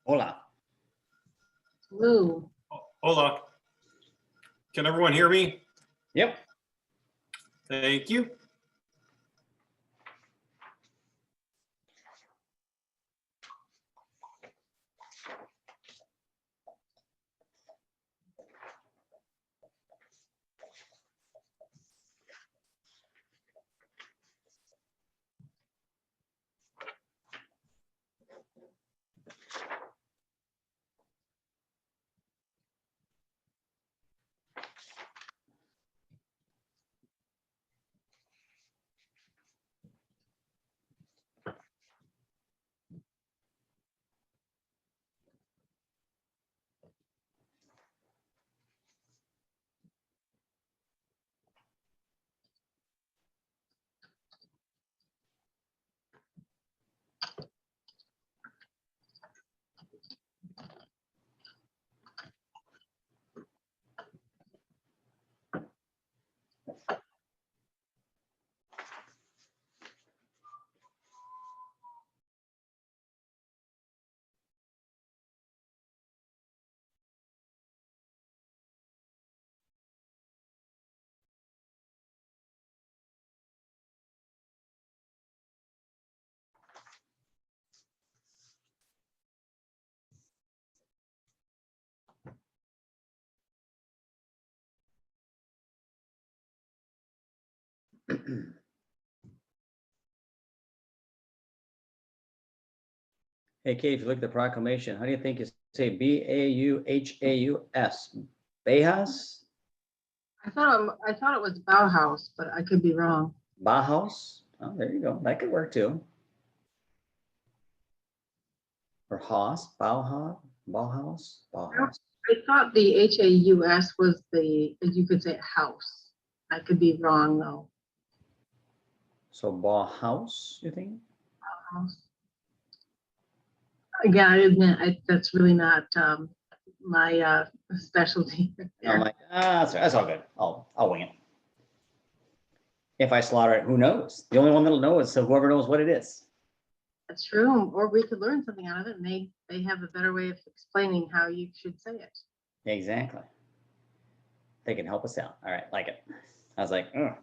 Hola. Lou. Hola. Can everyone hear me? Yep. Thank you. Hey, Kate, if you look at the proclamation, how do you think you say B-A-U-H-A-U-S? Bauhaus? I thought it was Bauhaus, but I could be wrong. Bauhaus? Oh, there you go. That could work too. Or Haus, Bauhaus, Bauhaus, Bauhaus. I thought the H-A-U-S was you could say house. I could be wrong though. So Bauhaus, you think? Bauhaus. Again, I admit that's really not my specialty. I'm like, that's all good. I'll wing it. If I slaughter it, who knows? The only one that'll know is whoever knows what it is. That's true. Or we could learn something out of it, and they have a better way of explaining how you should say it. Exactly. They can help us out. All right, like it. I was like, ugh.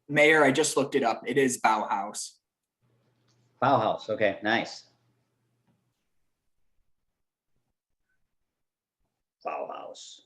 Mayor, I just looked it up. It is Bauhaus. Bauhaus. Okay, nice. Bauhaus.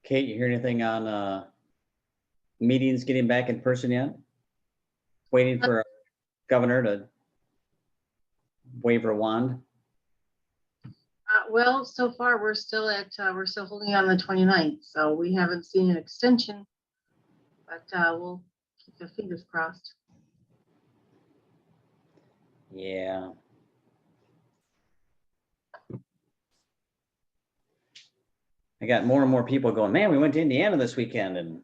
Kate, you hear anything on meetings getting back in person yet? Waiting for governor to wave her wand? Well, so far, we're still holding on the 29th, so we haven't seen an extension. But we'll keep the fingers crossed. Yeah. I got more and more people going, man, we went to Indiana this weekend and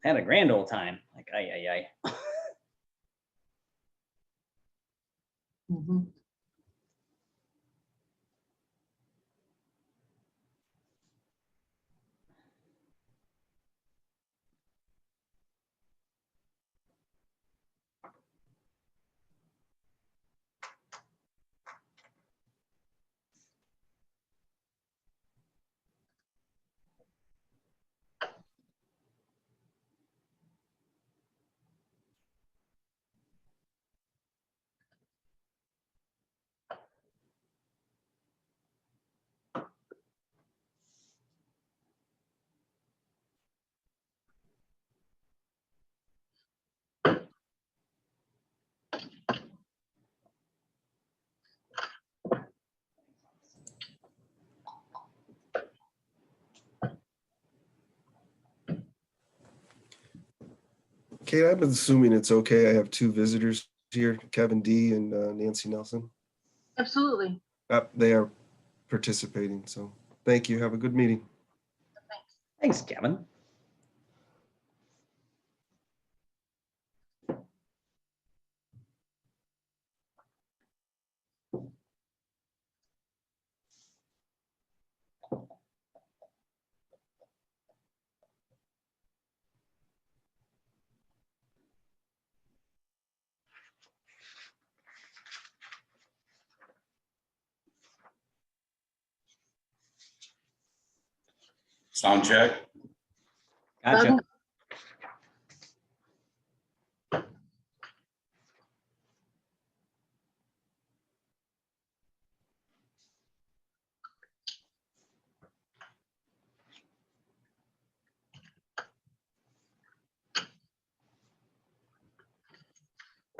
had a grand old time. Like, ay. Mhm. Kate, I'm assuming it's okay. I have two visitors here, Kevin D and Nancy Nelson. Absolutely. They are participating, so thank you. Have a good meeting. Thanks, Kevin. Sound check. Gotcha.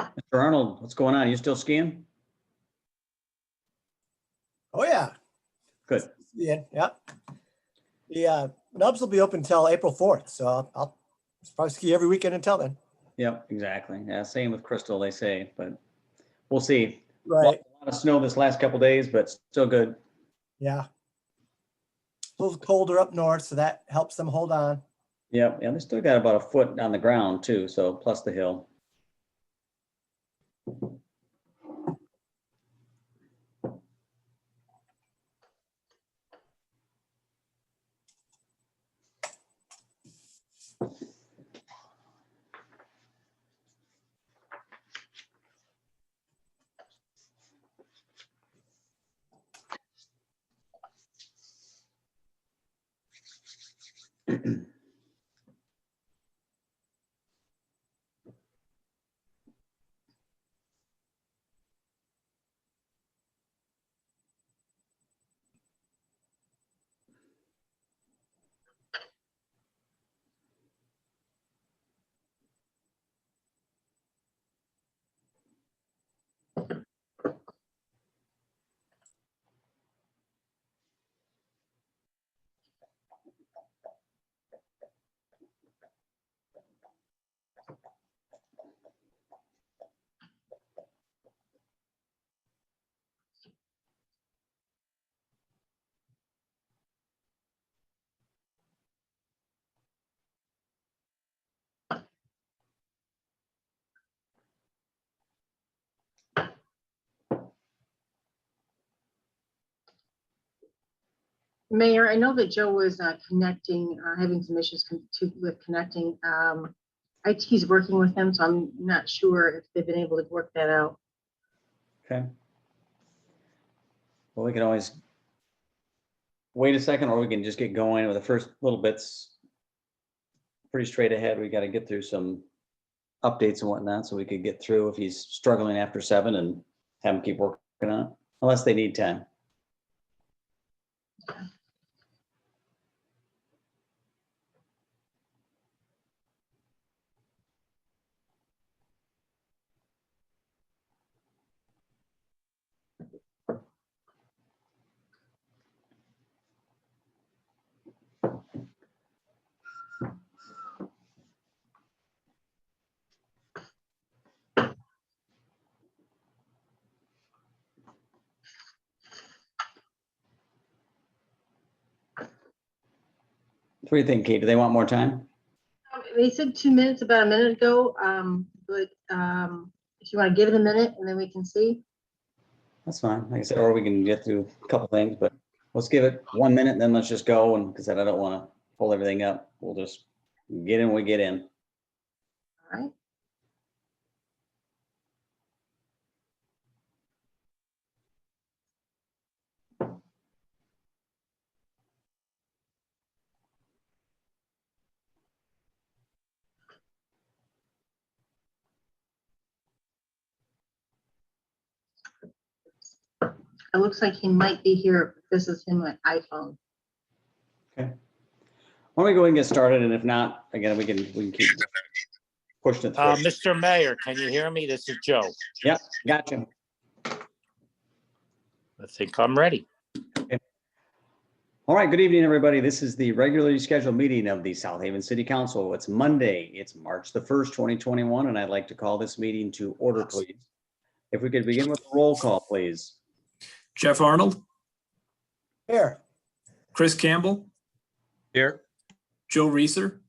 Mr. Arnold, what's going on? You still skiing? Oh, yeah. Good. Yeah. Yep. The Nubs will be open until April 4th. So I'll probably ski every weekend until then. Yep, exactly. Yeah, same with Crystal, they say, but we'll see. Right. A lot of snow this last couple days, but still good. Yeah. A little colder up north, so that helps them hold on. Yep, yeah, they still got about a foot on the ground too, so plus the hill. Mayor, I know that Joe was connecting, having some issues with connecting. IT's working with them, so I'm not sure if they've been able to work that out. Okay. Well, we can always wait a second, or we can just get going with the first little bits. Pretty straight ahead. We got to get through some updates and whatnot, so we could get through if he's struggling after 7 and have him keep working on it, unless they need 10. What do you think, Kate? Do they want more time? They said 2 minutes about a minute ago, but if you want to give it a minute and then we can see. That's fine. Like I said, or we can get through a couple things, but let's give it 1 minute and then let's just go. And because I don't want to pull everything up, we'll just get in, we get in. All right. It looks like he might be here. This is him on iPhone. Why don't we go ahead and get started? And if not, again, we can keep pushing it through. Mr. Mayor, can you hear me? This is Joe. Yep, gotcha. I think I'm ready. All right, good evening, everybody. This is the regularly scheduled meeting of the South Haven City Council. It's Monday. It's March the 1st, 2021, and I'd like to call this meeting to order, please. If we could begin with a roll call, please. Jeff Arnold, Here. Chris Campbell, Here. Joe Reeser,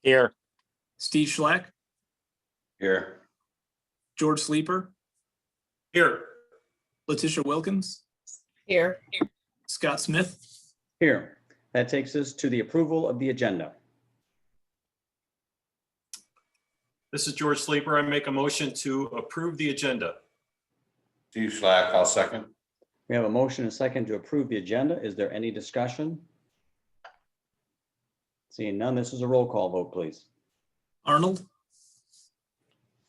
Here. Steve Schlack, Here. George Sleeper, Here. Letitia Wilkins, Here. Scott Smith. Here, that takes us to the approval of the agenda. This is George Sleeper. I make a motion to approve the agenda. Steve Schlack, I'll second. We have a motion and a second to approve the agenda. Is there any discussion? Seeing none, this is a roll call vote, please. Arnold,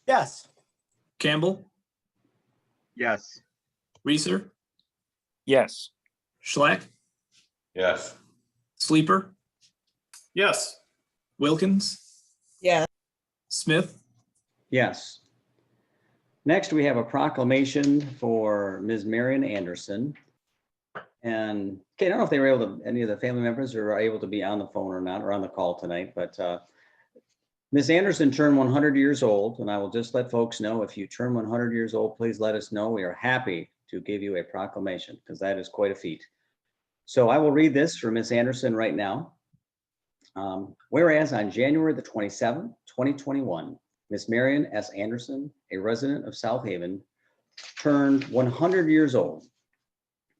Yes. Campbell, Yes. Reeser, Yes. Schlack, Yes. Sleeper, Yes. Wilkins, Yeah. Smith. Yes. Next, we have a proclamation for Ms. Marion Anderson. And okay, I don't know if they were able to, any of the family members are able to be on the phone or not, or on the call tonight, but Ms. Anderson turned 100 years old, and I will just let folks know, if you turn 100 years old, please let us know. We are happy to give you a proclamation, because that is quite a feat. So I will read this for Ms. Anderson right now. Whereas on January the 27th, 2021, Ms. Marion S. Anderson, a resident of South Haven, turned 100 years old.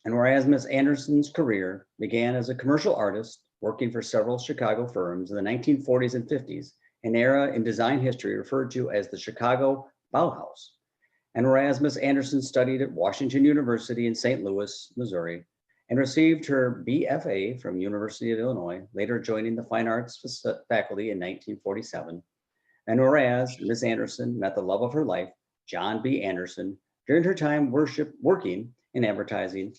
And whereas Ms. Anderson's career began as a commercial artist, working for several Chicago firms in the 1940s and 50s, an era in design history referred to as the Chicago Bauhaus. And whereas Ms. Anderson studied at Washington University in St. Louis, Missouri, and received her BFA from University of Illinois, later joining the Fine Arts faculty in 1947. And whereas Ms. Anderson met the love of her life, John B. Anderson, during her time working in advertising,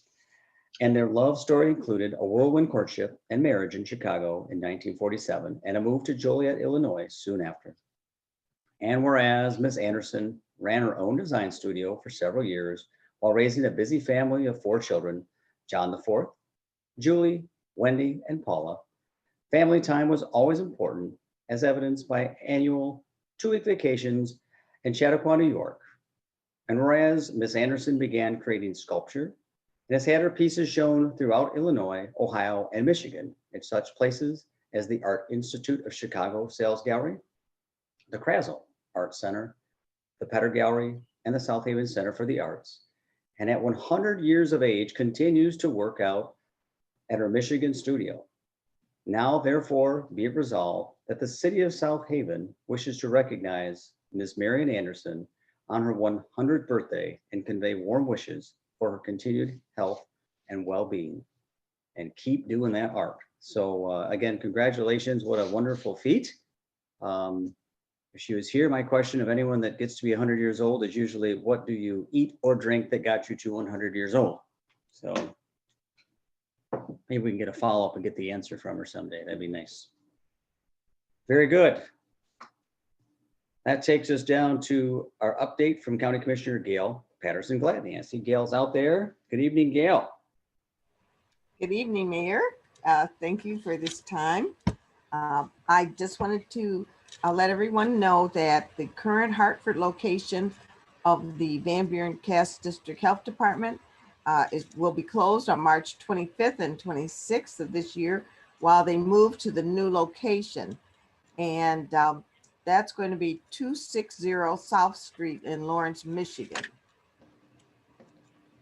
and their love story included a whirlwind courtship and marriage in Chicago in 1947 and a move to Joliet, Illinois soon after. And whereas Ms. Anderson ran her own design studio for several years while raising a busy family of 4 children, John IV, Julie, Wendy, and Paula, family time was always important, as evidenced by annual 2-week vacations in Chautauqua, New York. And whereas Ms. Anderson began creating sculpture and has had her pieces shown throughout Illinois, Ohio, and Michigan in such places as the Art Institute of Chicago Sales Gallery, the Krasl Art Center, the Petter Gallery, and the South Haven Center for the Arts. And at 100 years of age, continues to work out at her Michigan studio. Now, therefore, be it resolved that the city of South Haven wishes to recognize Ms. Marion Anderson on her 100th birthday and convey warm wishes for her continued health and well-being, and keep doing that art. So again, congratulations, what a wonderful feat. If she was here, my question of anyone that gets to be 100 years old is usually, what do you eat or drink that got you to 100 years old? So maybe we can get a follow-up and get the answer from her someday. That'd be nice. Very good. That takes us down to our update from County Commissioner Gail Patterson Gladney. I see Gail's out there. Good evening, Gail. Good evening, Mayor. Thank you for this time. I just wanted to let everyone know that the current Hartford location of the Van Buren Cass District Health Department will be closed on March 25th and 26th of this year while they move to the new location. And that's going to be 260 South Street in Lawrence, Michigan.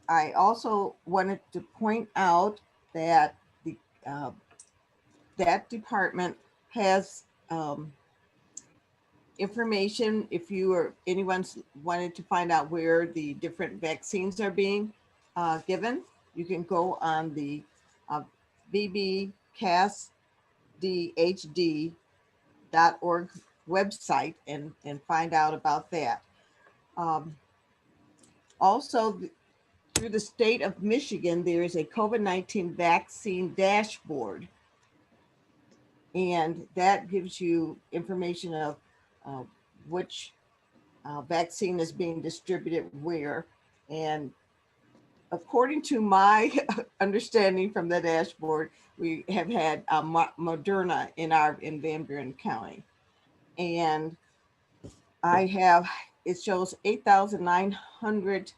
I also wanted to point out that the that department has information. If you or anyone's wanted to find out where the different vaccines are being given, you can go on the bbcasdhd.org website and find out about that. Also, through the state of Michigan, there is a COVID-19 vaccine dashboard. And that gives you information of which vaccine is being distributed where. And according to my understanding from the dashboard, we have had Moderna in Van Buren County. And it shows 8,900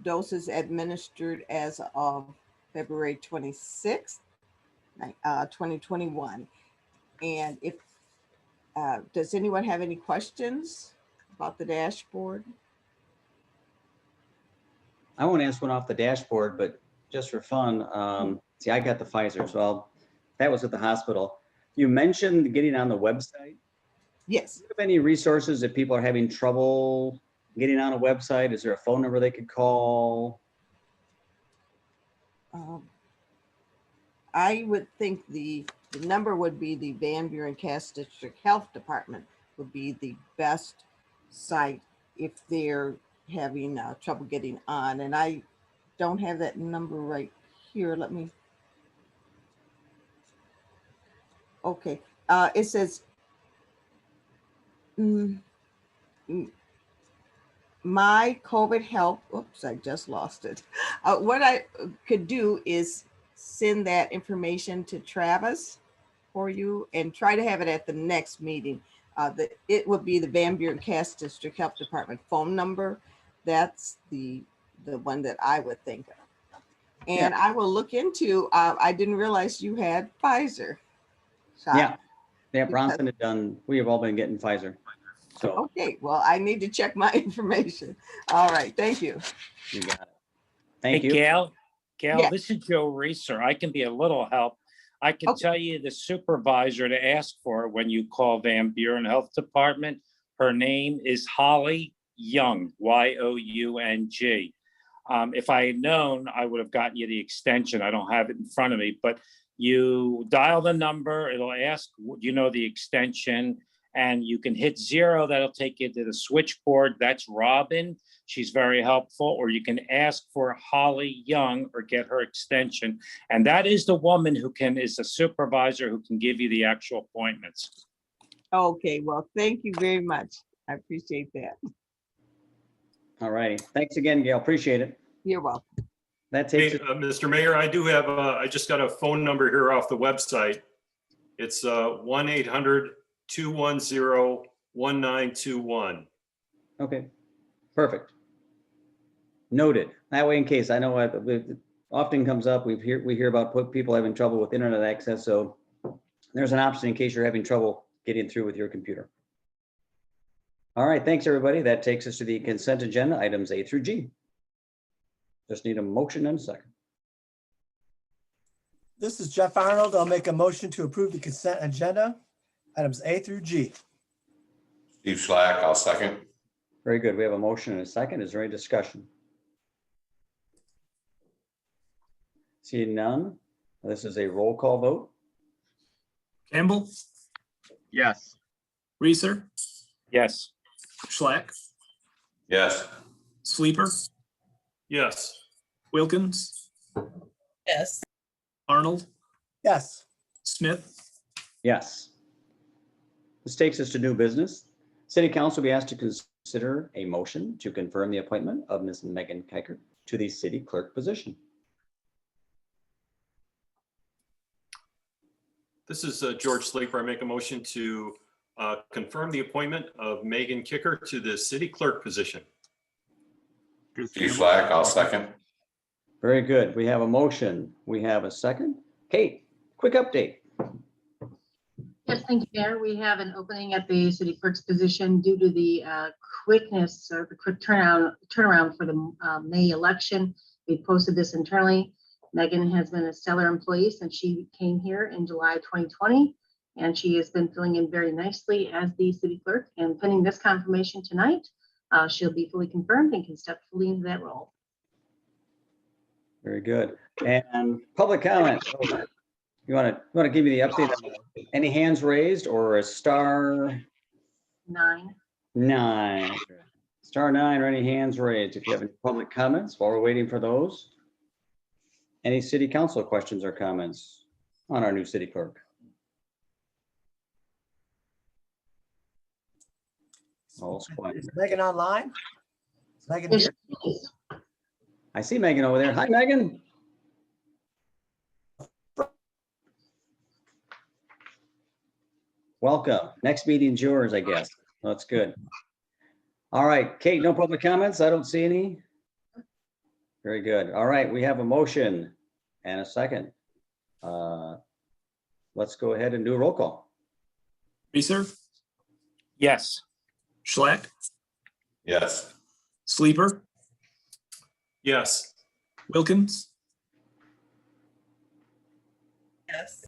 doses administered as of February 26th, 2021. And if, does anyone have any questions about the dashboard? I won't ask one off the dashboard, but just for fun, see, I got the Pfizer, so that was at the hospital. You mentioned getting on the website. Yes. Do you have any resources if people are having trouble getting on a website? Is there a phone number they could call? I would think the number would be the Van Buren Cass District Health Department would be the best site if they're having trouble getting on. And I don't have that number right here. Let me. Okay. It says my COVID help. Oops, I just lost it. What I could do is send that information to Travis for you and try to have it at the next meeting. It would be the Van Buren Cass District Health Department phone number. That's the one that I would think of. And I will look into, I didn't realize you had Pfizer shot. Yeah, Bronson had done, we have all been getting Pfizer. So Okay, well, I need to check my information. All right, thank you. you got it. Thank Hey, you. Gail, Yeah. this is Joe Reeser. I can be a little help. I can Okay. tell you the supervisor to ask for when you call Van Buren Health Department. Her name is Holly Young, Y-O-U-G. If I had known, I would have gotten you the extension. I don't have it in front of me, but you dial the number, it'll ask, you know, the extension, and you can hit 0. That'll take you to the switchboard. That's Robin. She's very helpful. Or you can ask for Holly Young or get her extension. And that is the woman who is the supervisor who can give you the actual appointments. Okay, well, thank you very much. I appreciate that. All righty. Thanks again, Gail. Appreciate it. You're welcome. That Hey, takes it. Mr. Mayor, I do have, I just got a phone number here off the website. It's 1-800-210-1921. Okay, perfect. Noted. That way, in case, I know it often comes up, we hear about people having trouble with internet access, so there's an option in case you're having trouble getting through with your computer. All right, thanks, everybody. That takes us to the consent agenda, items A through G. Just need a motion and a second. This is Jeff Arnold. I'll make a motion to approve the consent agenda, items A through G. Steve Schlack, I'll second. Very good. We have a motion and a second. Is there any discussion? Seeing none, this is a roll call vote. Campbell, Yes. Reeser, Yes. Schlack, Yes. Sleeper, Yes. Wilkins, Yes. Arnold, Yes. Smith, Yes. This takes us to new business. City Council will be asked to consider a motion to confirm the appointment of Ms. Megan Kiker to the city clerk position. This is George Sleeper. I make a motion to confirm the appointment of Megan Kicker to the city clerk position. Steve Schlack, I'll second. Very good. We have a motion. We have a second. Kate, quick update. Yes, thank you, Mayor. We have an opening at the city clerk's position due to the quickness or the quick turnaround for the May election. We posted this internally. Megan has been a stellar employee since she came here in July 2020, and she has been filling in very nicely as the city clerk. And pending this confirmation tonight, she'll be fully confirmed and can step fully into that role. Very good. And public comment. You want to give me the update on any hands raised or a star 9. 9? Star 9 or any hands raised if you have any public comments while we're waiting for those. Any city council questions or comments on our new city clerk? All's quiet. Is Megan online? Is Megan Yes, here? I see Megan over there. Hi, Megan. Welcome. Next meeting's yours, I guess. That's good. All right, Kate, no public comments? I don't see any. Very good. All right, we have a motion and a second. Let's go ahead and do a roll call. Reeser, Yes. Schlack, Yes. Sleeper, Yes. Wilkins, Yes.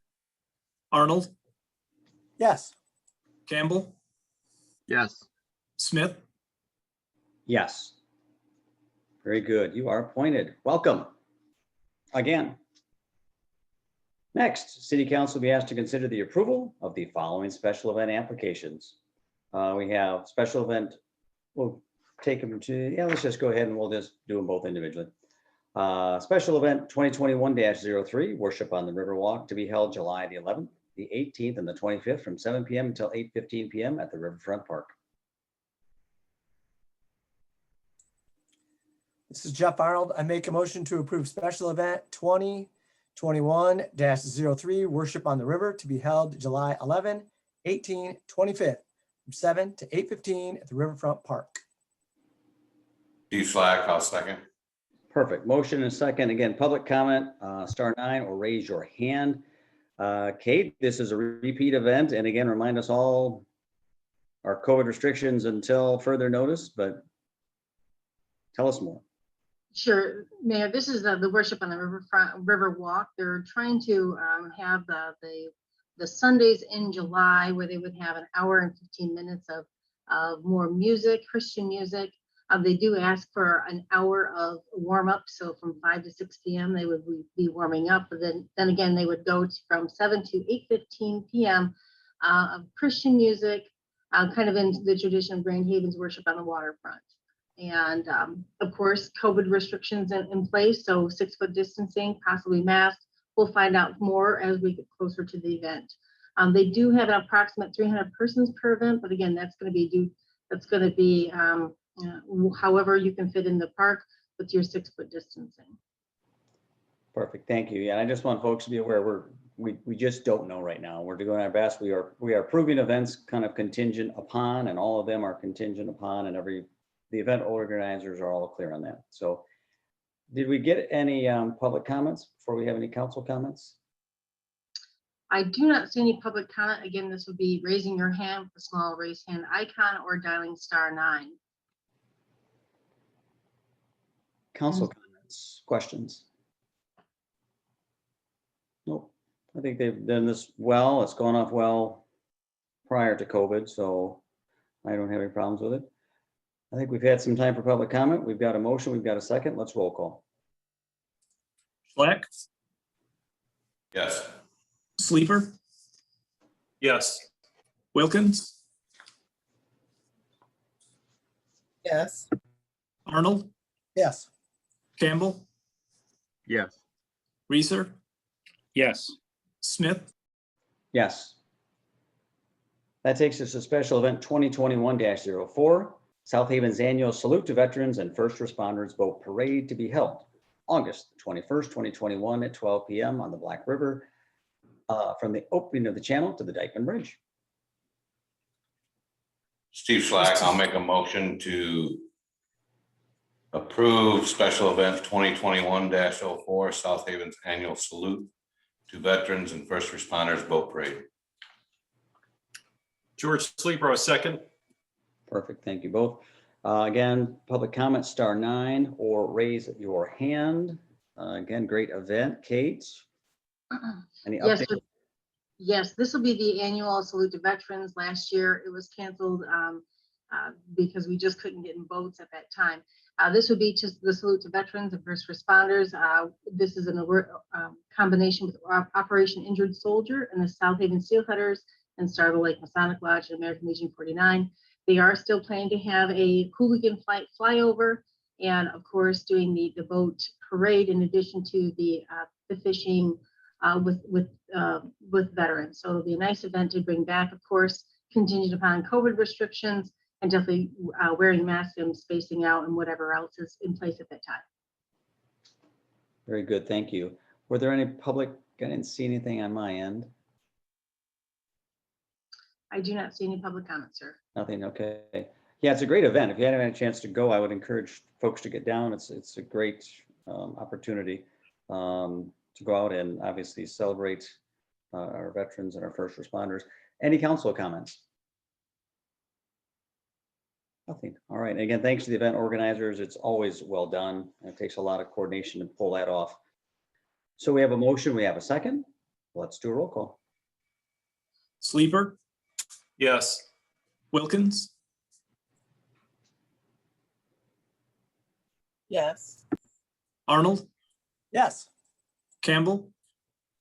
Arnold, Yes. Campbell, Yes. Smith, Yes. Very good. You are appointed. Welcome. Again. Next, City Council will be asked to consider the approval of the following special event applications. We have special event, we'll take them to, let's just go ahead and we'll just do them both individually. Special event 2021-03, Worship on the Riverwalk, to be held July the 11th, the 18th, and the 25th from 7 p.m. until 8:15 p.m. at the Riverfront Park. This is Jeff Arnold. I make a motion to approve special event 2021-03, Worship on the River, to be held July 11, 18, 25th, from 7 to 8:15 at the Riverfront Park. Steve Slack, I'll second. Perfect. Motion and a second. Again, public comment, star 9 or raise your hand. Kate, this is a repeat event. And again, remind us all our COVID restrictions until further notice, but tell us more. Sure, Mayor, this is the Worship on the River Walk. They're trying to have the Sundays in July where they would have an hour and 15 minutes of more music, Christian music. They do ask for an hour of warm up. So from 5 to 6 p.m. they would be warming up. But then again, they would go from 7 to 8:15 p.m. Of Christian music, kind of in the tradition of Grand Haven's Worship on the Waterfront. And of course, COVID restrictions in place. So 6-foot distancing, possibly masks. We'll find out more as we get closer to the event. They do have an approximate 300 persons per event, but again, that's going to be however you can fit in the park with your 6-foot distancing. Perfect. Thank you. Yeah, I just want folks to be aware we just don't know right now. We're doing our best. We are approving events kind of contingent upon, and all of them are contingent upon, and the event organizers are all clear on that. So did we get any public comments before we have any council comments? I do not see any public comment. Again, this would be raising your hand with the small raise hand icon or dialing star 9. Council comments, questions? Nope. I think they've done this well. It's gone off well prior to COVID, so I don't have any problems with it. I think we've had some time for public comment. We've got a motion. We've got a second. Let's roll call. Schlack, Yes. Sleeper, Yes. Wilkins, Yes. Arnold, Yes. Campbell, Yes. Reeser, Yes. Smith, Yes. That takes us to special event 2021-04, South Haven's annual Salute to Veterans and First Responders Boat Parade, to be held August 21st, 2021 at 12 p.m. on the Black River, from the opening of the channel to the Dykeman Bridge. Steve Slack, I'll make a motion to approve special event 2021-04, South Haven's annual salute to veterans and first responders boat parade. George Sleeper, a second. Perfect, thank you both. Again, public comment *9 or raise your hand. Again, great event. Kate? Any Yes, update? yes, this will be the annual Salute to Veterans. Last year, it was canceled because we just couldn't get in boats at that time. This would be just the Salute to Veterans and First Responders. This is a combination with Operation Injured Soldier and the South Haven Steelheaders and Starville Lake Masonic Lodge and American Legion 49. They are still planning to have a hooligan flight flyover and, of course, doing the boat parade in addition to the fishing with veterans. So it'll be a nice event to bring back, of course, contingent upon COVID restrictions and definitely wearing masks and spacing out and whatever else is in place at that time. Very good, thank you. Were there any public, I didn't see anything on my end. I do not see any public comments, sir. Nothing, okay. Yeah, it's a great event. If you haven't had a chance to go, I would encourage folks to get down. It's a great opportunity to go out and obviously celebrate our veterans and our first responders. Any council comments? Nothing. All right. And again, thanks to the event organizers. It's always well done. It takes a lot of coordination to pull that off. So we have a motion. We have a second. Let's do a roll call. Sleeper, Yes. Wilkins, Yes. Arnold, Yes. Campbell,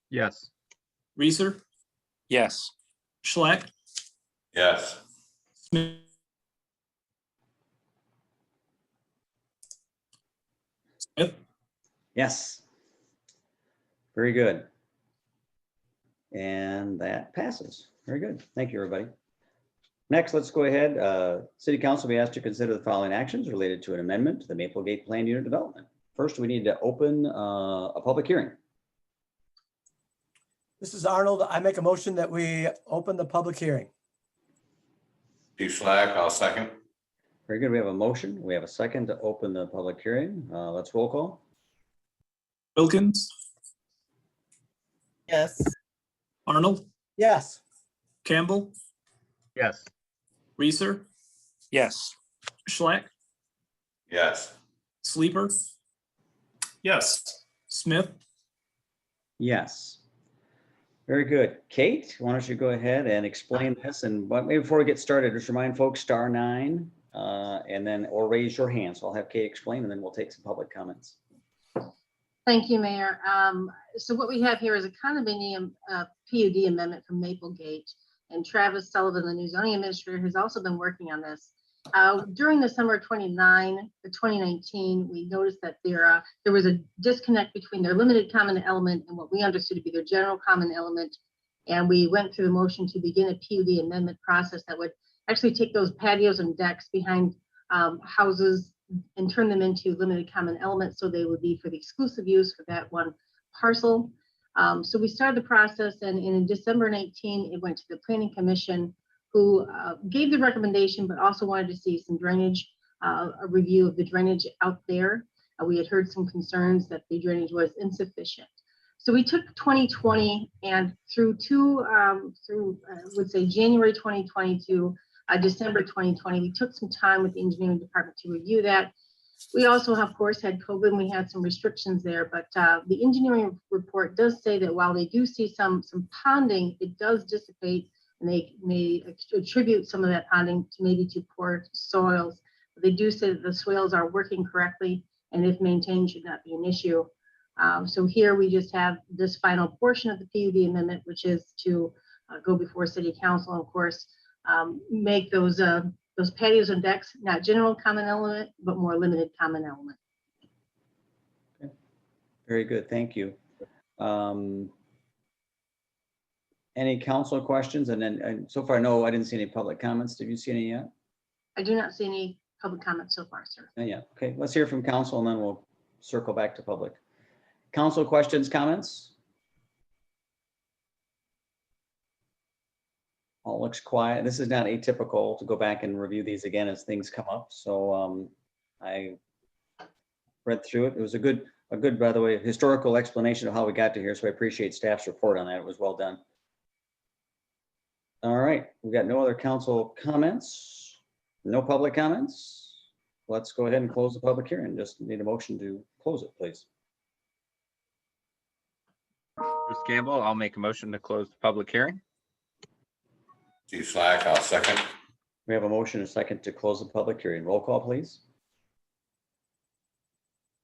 Yes. Reeser, Yes. Schlack, Yes. Smith, Yes. Very good. And that passes. Very good. Thank you, everybody. Next, let's go ahead. City Council will be asked to consider the following actions related to an amendment to the Maplegate Planned Unit Development. First, we need to open a public hearing. This is Arnold. I make a motion that we open the public hearing. Steve Schlack, I'll second. Very good. We have a motion. We have a second to open the public hearing. Let's roll call. Wilkins, Yes. Arnold, Yes. Campbell, Yes. Reeser, Yes. Schlack, Yes. Sleeper, Yes. Smith, Yes. Very good. Kate, why don't you go ahead and explain this? And but maybe before we get started, just remind folks *9 and then or raise your hand. So I'll have Kate explain and then we'll take some public comments. Thank you, Mayor. So what we have here is a condominium PUD amendment from Maplegate, and Travis Sullivan, the new zoning administrator, has also been working on this. During the summer of 2019, we noticed that there was a disconnect between their limited common element and what we understood to be their general common element. And we went through the motion to begin a PUD amendment process that would actually take those patios and decks behind houses and turn them into limited common elements, so they would be for the exclusive use for that one parcel. So we started the process, and in December 19, it went to the Planning Commission, who gave the recommendation, but also wanted to see some drainage, a review of the drainage out there. We had heard some concerns that the drainage was insufficient. So we took 2020 and through would say January 2020 to December 2020, we took some time with the engineering department to review that. We also, of course, had COVID and we had some restrictions there, but the engineering report does say that while they do see some ponding, it does dissipate, and they may attribute some of that ponding to maybe to poor soils. But they do say that the soils are working correctly, and if maintained, should not be an issue. So here we just have this final portion of the PUD amendment, which is to go before City Council, and of course, make those patios and decks not general common element, but more limited common element. Okay. Very good, thank you. Any council questions? And so far, no, I didn't see any public comments. Did you see any yet? I do not see any public comments so far, sir. Not yet. Okay, let's hear from council and then we'll circle back to public. Council questions, comments? All looks quiet. This is not atypical to go back and review these again as things come up. So I read through it. It was a good, by the way, historical explanation of how we got to here. So I appreciate staff's report on that. It was well done. All right, we've got no other council comments, no public comments. Let's go ahead and close the public hearing. Just need a motion to close it, please. Bruce Campbell, I'll make a motion to close the public hearing. Steve Slack, I'll second. We have a motion and a second to close the public hearing. Roll call, please.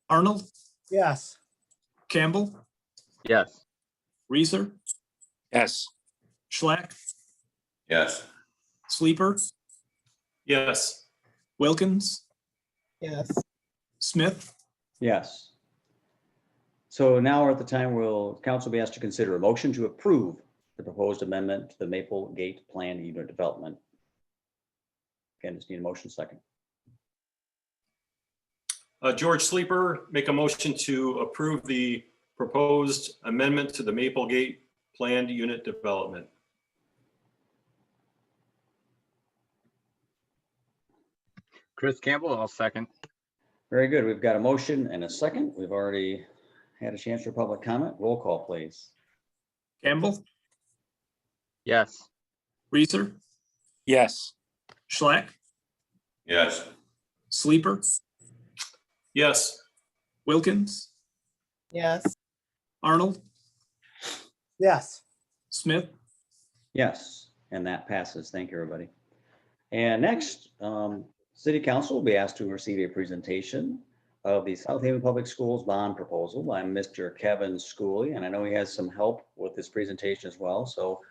Arnold, Yes. Campbell, Yes. Reeser, Yes. Schlack, Yes. Sleeper, Yes. Wilkins, Yes. Smith, Yes. So now we're at the time will council be asked to consider a motion to approve the proposed amendment to the Maple Gate Plan Unit Development. Again, just need a motion second. George Sleeper, make a motion to approve the proposed amendment to the Maple Gate planned unit development. Chris Campbell, I'll second. Very good. We've got a motion and a second. We've already had a chance for public comment. Roll call, please. Campbell, Yes. Reeser, Yes. Schlack, Yes. Sleeper, Yes. Wilkins, Yes. Arnold, Yes. Smith, Yes, and that passes. Thank you, everybody. And next, City Council will be asked to receive a presentation of the South Haven Public Schools bond proposal by Mr. Kevin Schooley, and I know he has some help with this presentation as well. So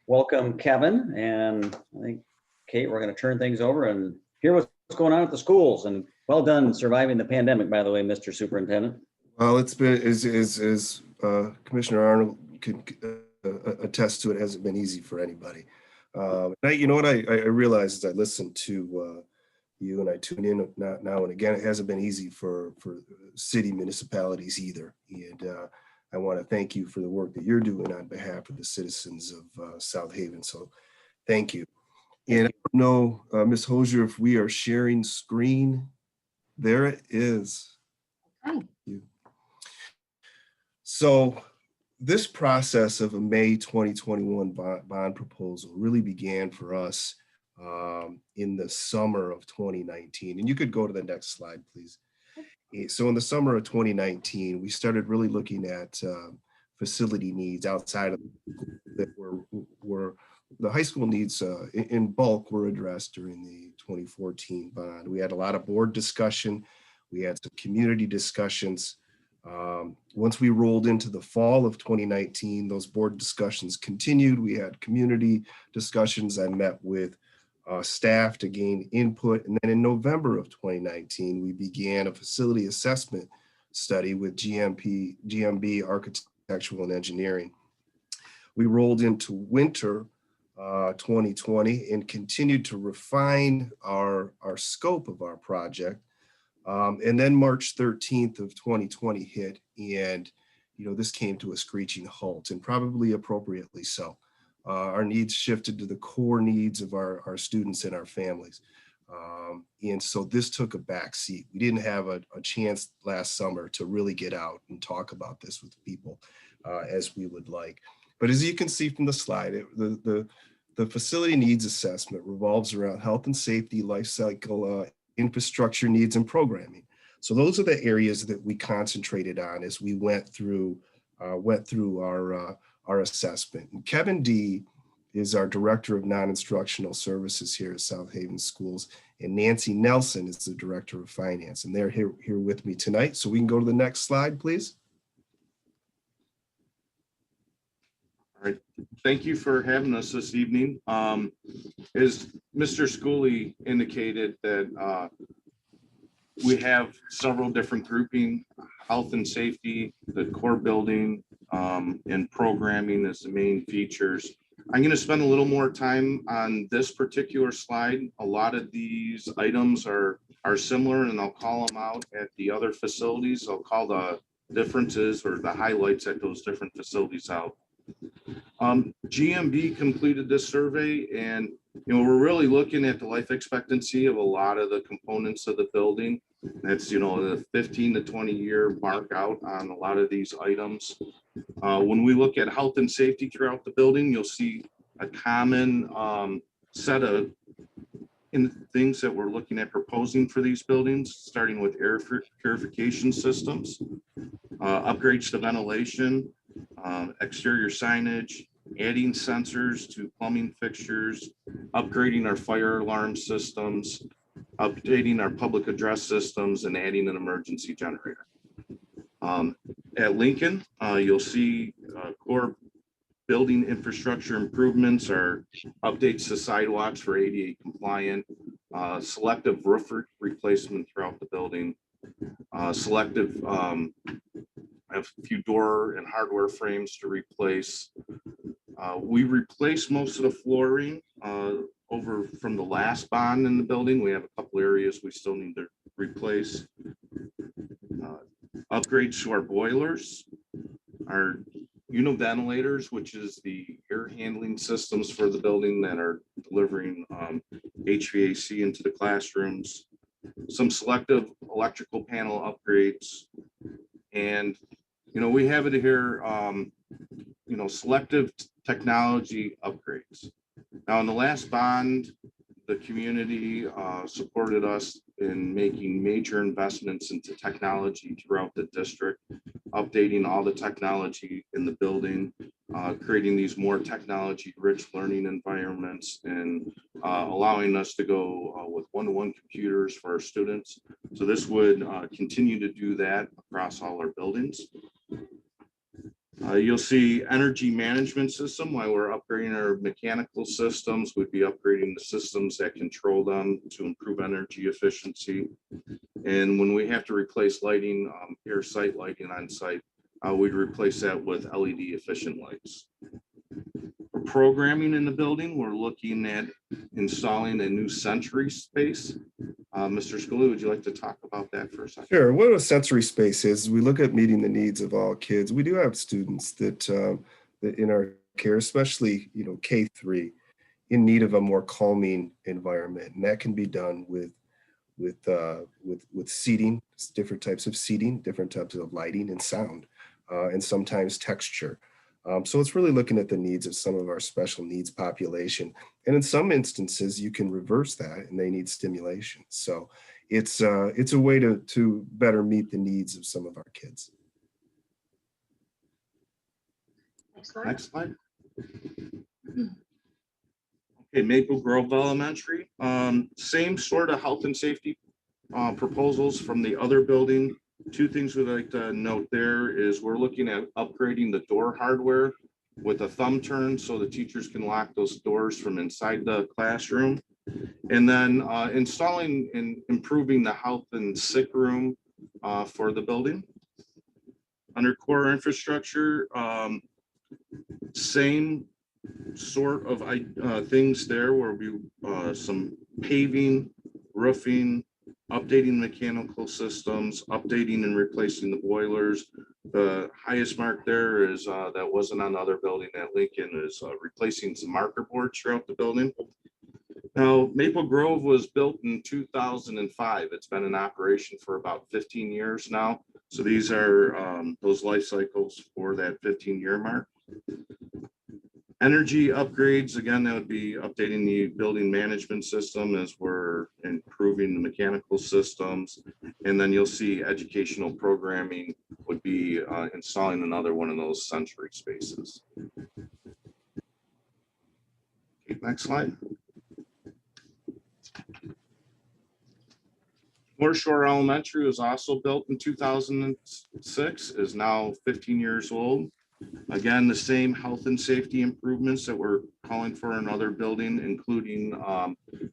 welcome, Kevin, and I think, Kate, we're going to turn things over and hear what's going on at the schools. And well done surviving the pandemic, by the way, Mr. Superintendent. Well, it's been, as Commissioner Arnold could attest to, it hasn't been easy for anybody. You know what I realized as I listened to you and I tune in now and again, it hasn't been easy for city municipalities either. And I want to thank you for the work that you're doing on behalf of the citizens of South Haven. So thank you. And I don't know, Ms. Hosier, if we are sharing screen. There it is. Okay. So this process of a May 2021 bond proposal really began for us in the summer of 2019. And you could go to the next slide, please. So in the summer of 2019, we started really looking at facility needs outside of that were the high school needs in bulk were addressed during the 2014 bond. We had a lot of board discussion. We had some community discussions. Once we rolled into the fall of 2019, those board discussions continued. We had community discussions. I met with staff to gain input. And then in November of 2019, we began a facility assessment study with GMB Architectural and Engineering. We rolled into winter 2020 and continued to refine our scope of our project. And then March 13th of 2020 hit, and this came to a screeching halt, and probably appropriately so. Our needs shifted to the core needs of our students and our families. And so this took a back seat. We didn't have a chance last summer to really get out and talk about this with people as we would like. But as you can see from the slide, the facility needs assessment revolves around health and safety, life cycle, infrastructure needs, and programming. So those are the areas that we concentrated on as we went through our assessment. And Kevin D is our Director of Non-Instructional Services here at South Haven Schools, and Nancy Nelson is the Director of Finance, and they're here with me tonight. So we can go to the next slide, please. All right, thank you for having us this evening. As Mr. Schooley indicated, that we have several different grouping: health and safety, the core building, and programming as the main features. I'm going to spend a little more time on this particular slide. A lot of these items are similar, and I'll call them out at the other facilities. I'll call the differences or the highlights at those different facilities out. GMB completed this survey, and we're really looking at the life expectancy of a lot of the components of the building. That's the 15 to 20 year mark out on a lot of these items. When we look at health and safety throughout the building, you'll see a common set of things that we're looking at proposing for these buildings, starting with air purification systems, upgrades to ventilation, exterior signage, adding sensors to plumbing fixtures, upgrading our fire alarm systems, updating our public address systems, and adding an emergency generator. At Lincoln, you'll see core building infrastructure improvements are updates to sidewalks for ADA compliant, selective roof replacement throughout the building, selective, I have a few door and hardware frames to replace. We replaced most of the flooring over from the last bond in the building. We have a couple areas we still need to replace. Upgrades to our boilers, our unoventilators, which is the air handling systems for the building that are delivering HVAC into the classrooms, some selective electrical panel upgrades. And, you know, we have it here, you know, selective technology upgrades. Now, in the last bond, the community supported us in making major investments into technology throughout the district, updating all the technology in the building, creating these more technology-rich learning environments, and allowing us to go with one-to-one computers for our students. So this would continue to do that across all our buildings. You'll see energy management system. While we're upgrading our mechanical systems, we'd be upgrading the systems that control them to improve energy efficiency. And when we have to replace lighting, air site lighting on site, we'd replace that with LED efficient lights. For programming in the building, we're looking at installing a new sensory space. Mr. Schooley, would you like to talk about that for a second? Sure. What a sensory space is, we look at meeting the needs of all kids. We do have students that, that in our care, especially, you know, K-3, in need of a more calming environment, and that can be done with seating, different types of seating, different types of lighting and sound, and sometimes texture. So it's really looking at the needs of some of our special needs population. And in some instances, you can reverse that and they need stimulation. So it's a way to better meet the needs of some of our kids. Next slide. Next slide. Okay, Maple Grove Elementary, same sort of health and safety proposals from the other building. Two things we'd like to note there is we're looking at upgrading the door hardware with a thumb turn so the teachers can lock those doors from inside the classroom. And then installing and improving the health and sick room for the building. Under core infrastructure, same sort of things there where we some paving, roofing, updating mechanical systems, updating and replacing the boilers. The highest mark there is that wasn't on the other building at Lincoln, is replacing some marker boards throughout the building. Now, Maple Grove was built in 2005. It's been in operation for about 15 years now. So these are those life cycles for that 15-year mark. Energy upgrades, again, that would be updating the building management system as we're improving the mechanical systems. And then you'll see educational programming would be installing another one of those sensory spaces. Okay, next slide. North Shore Elementary was also built in 2006, is now 15 years old. Again, the same health and safety improvements that we're calling for another building, including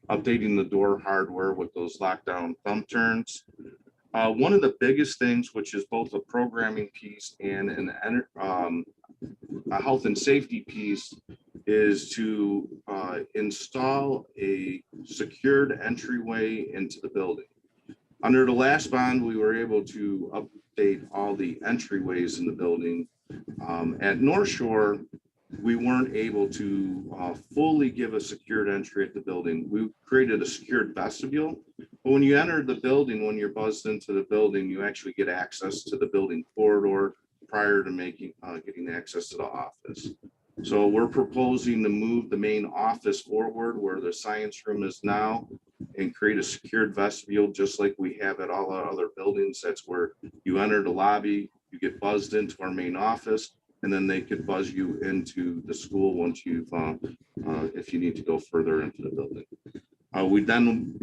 updating the door hardware with those lockdown thumb turns. One of the biggest things, which is both a programming piece and a health and safety piece, is to install a secured entryway into the building. Under the last bond, we were able to update all the entryways in the building. At North Shore, we weren't able to fully give a secured entry at the building. We created a secured vestibule, but when you enter the building, when you're buzzed into the building, you actually get access to the building corridor prior to getting access to the office. So we're proposing to move the main office forward where the science room is now and create a secured vestibule, just like we have at all our other buildings. That's where you enter the lobby, you get buzzed into our main office, and then they could buzz you into the school once you've, if you need to go further into the building. We then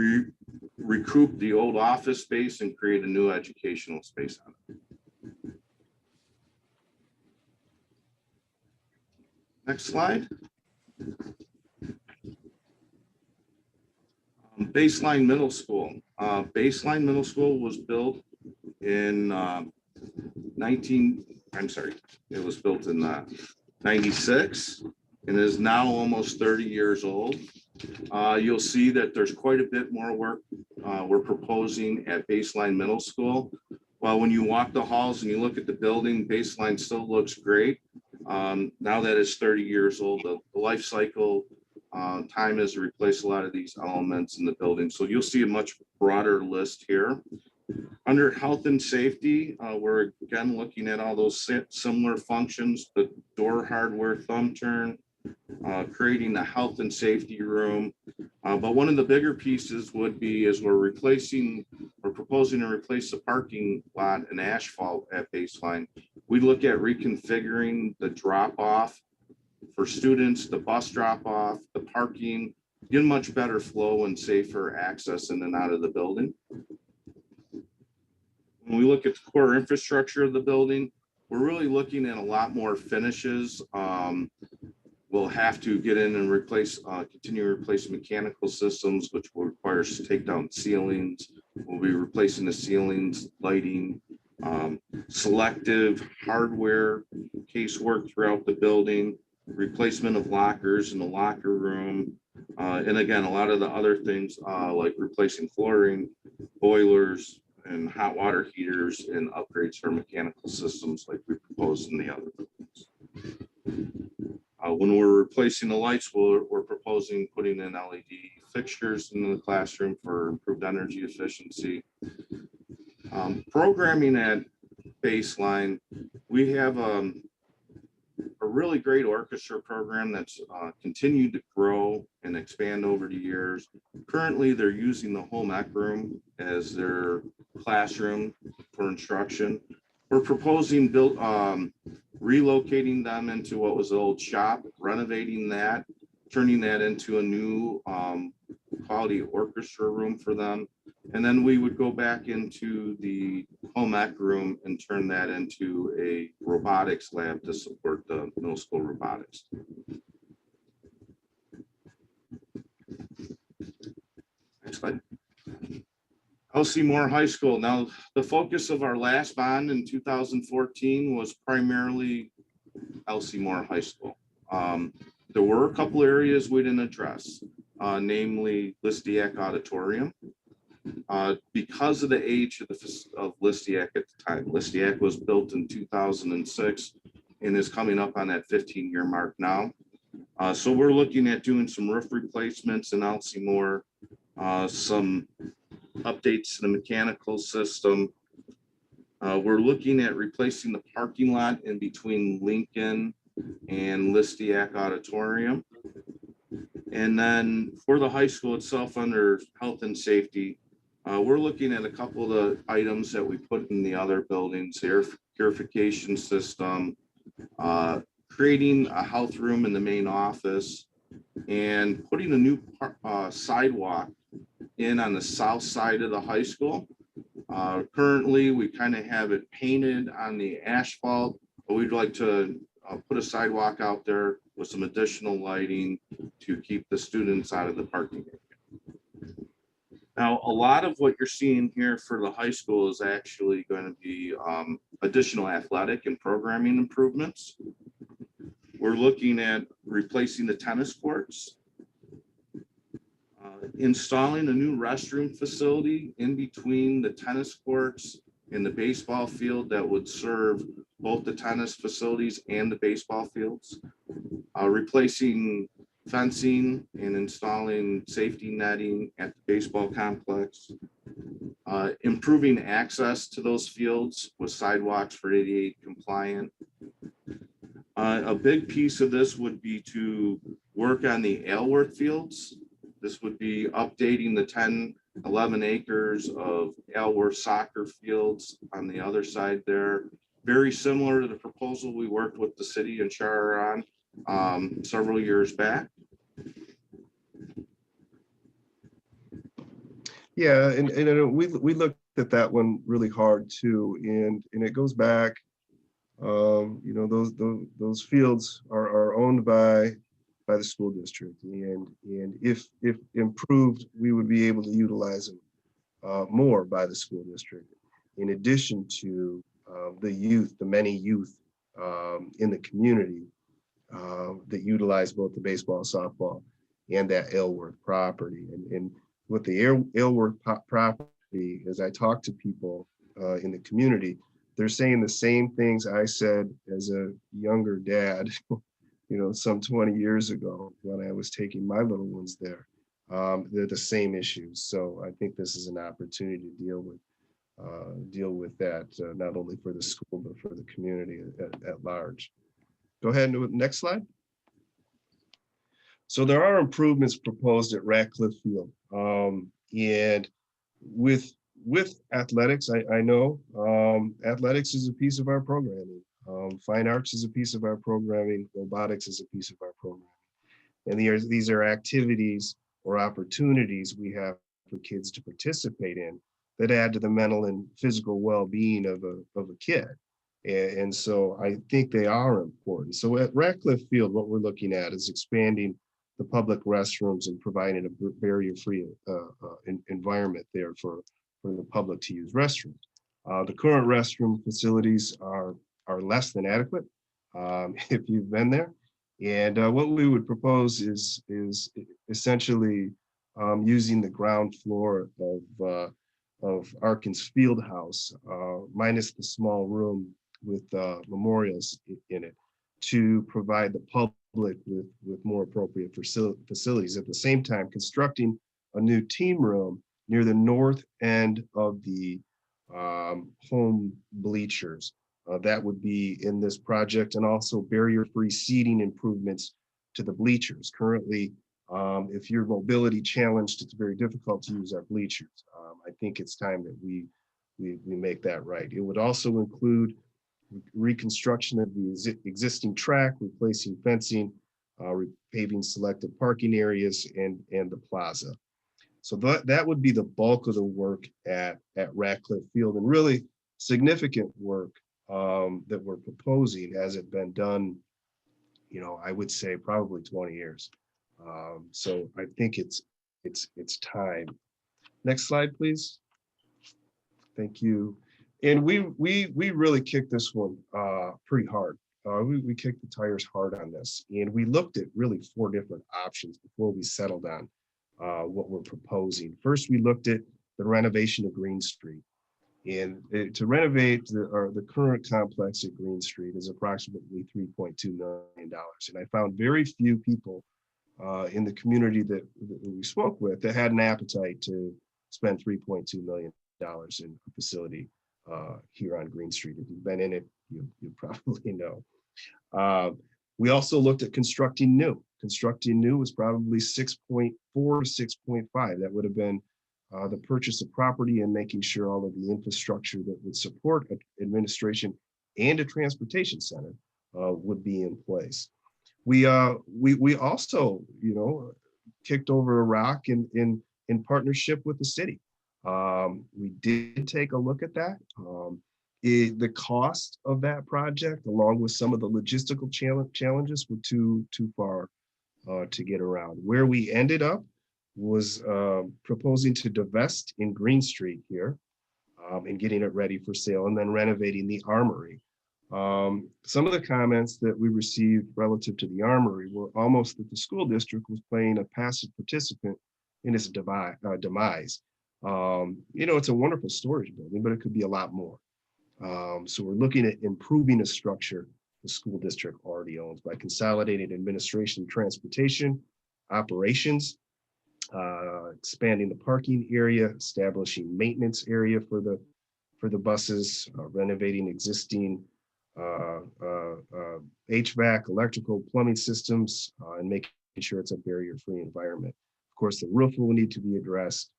recoup the old office space and create a new educational space on it. Next slide. Baseline Middle School. Baseline Middle School was built in it was built in 96 and is now almost 30 years old. You'll see that there's quite a bit more work we're proposing at Baseline Middle School. Well, when you walk the halls and you look at the building, Baseline still looks great. Now that it's 30 years old, the life cycle time has replaced a lot of these elements in the building. So you'll see a much broader list here. Under health and safety, we're again looking at all those similar functions, the door hardware thumb turn, creating a health and safety room. But one of the bigger pieces would be is we're proposing to replace the parking lot and asphalt at Baseline. We look at reconfiguring the drop off for students, the bus drop off, the parking, get much better flow and safer access in and out of the building. When we look at the core infrastructure of the building, we're really looking at a lot more finishes. We'll have to get in and continue to replace mechanical systems, which will require us to take down ceilings. We'll be replacing the ceilings, lighting, selective hardware casework throughout the building, replacement of lockers in the locker room. And again, a lot of the other things like replacing flooring, boilers, and hot water heaters and upgrades for mechanical systems like we proposed in the other buildings. When we're replacing the lights, we're proposing putting in LED fixtures in the classroom for improved energy efficiency. Programming at Baseline, we have a really great orchestra program that's continued to grow and expand over the years. Currently, they're using the home ec room as their classroom for instruction. We're proposing relocating them into what was the old shop, renovating that, turning that into a new quality orchestra room for them. And then we would go back into the home ec room and turn that into a robotics lab to support the middle school robotics. Next slide. L.C. Moore High School. Now, the focus of our last bond in 2014 was primarily L.C. Moore High School. There were a couple areas we didn't address, namely Listiak Auditorium. Because of the age of Listiak at the time. Listiak was built in 2006 and is coming up on that 15-year mark now. So we're looking at doing some roof replacements in L.C. Moore, some updates to the mechanical system. We're looking at replacing the parking lot in between Lincoln and Listiak Auditorium. And then for the high school itself under health and safety, we're looking at a couple of the items that we put in the other buildings, air purification system, creating a health room in the main office, and putting a new sidewalk in on the south side of the high school. Currently, we kind of have it painted on the asphalt, but we'd like to put a sidewalk out there with some additional lighting to keep the students out of the parking area. Now, a lot of what you're seeing here for the high school is actually going to be additional athletic and programming improvements. We're looking at replacing the tennis courts, installing a new restroom facility in between the tennis courts and the baseball field that would serve both the tennis facilities and the baseball fields, replacing fencing and installing safety netting at the baseball complex, improving access to those fields with sidewalks for ADA compliant, A big piece of this would be to work on the Aylworth fields. This would be updating the 10, 11 acres of Aylworth soccer fields on the other side there. Very similar to the proposal we worked with the city and Char on several years back. Yeah, and we looked at that one really hard too, and it goes back. You know, those fields are owned by the school district, and if improved, we would be able to utilize them more by the school district. In addition to the many youth in the community that utilize both the baseball, softball, and that Aylworth property. And with the Aylworth property, as I talk to people in the community, they're saying the same things I said as a younger dad, you know, some 20 years ago when I was taking my little ones there. They're the same issues. So I think this is an opportunity to deal with that, not only for the school, but for the community at large. Go ahead and do it. Next slide. So there are improvements proposed at Ratcliffe Field. And with athletics, I know athletics is a piece of our programming. Fine arts is a piece of our programming. Robotics is a piece of our programming. And these are activities or opportunities we have for kids to participate in that add to the mental and physical well-being of a kid. And so I think they are important. So at Ratcliffe Field, what we're looking at is expanding the public restrooms and providing a barrier-free environment there for the public to use restrooms. The current restroom facilities are less than adequate, if you've been there. And what we would propose is essentially using the ground floor of Arkins Fieldhouse, minus the small room with memorials in it, to provide the public with more appropriate facilities. At the same time, constructing a new team room near the north end of the home bleachers. That would be in this project, and also barrier-free seating improvements to the bleachers. Currently, if you're mobility challenged, it's very difficult to use our bleachers. I think it's time that we make that right. It would also include reconstruction of the existing track, replacing fencing, repaving selected parking areas, and the plaza. So that would be the bulk of the work at Ratcliffe Field, and really significant work that we're proposing. Has it been done, you know, I would say probably 20 years. So I think it's time. Next slide, please. Thank you. And we really kicked this one pretty hard. We kicked the tires hard on this, and we looked at really 4 different options before we settled on what we're proposing. First, we looked at the renovation of Green Street. And to renovate the current complex at Green Street is approximately $3.2 million. And I found very few people in the community that we spoke with that had an appetite to spend $3.2 million in a facility here on Green Street. If you've been in it, you probably know. We also looked at constructing new. Constructing new was probably 6.4 to 6.5. That would have been the purchase of property and making sure all of the infrastructure that would support administration and a transportation center would be in place. We also, you know, kicked over a rock in partnership with the city. We did take a look at that. The cost of that project, along with some of the logistical challenges, were too far to get around. Where we ended up was proposing to divest in Green Street here and getting it ready for sale, and then renovating the Armory. Some of the comments that we received relative to the Armory were almost that the school district was playing a passive participant in its demise. You know, it's a wonderful storage building, but it could be a lot more. So we're looking at improving a structure the school district already owns by consolidating administration, transportation, operations, expanding the parking area, establishing maintenance area for the buses, renovating existing HVAC, electrical, plumbing systems, and making sure it's a barrier-free environment. Of course, the roof will need to be addressed.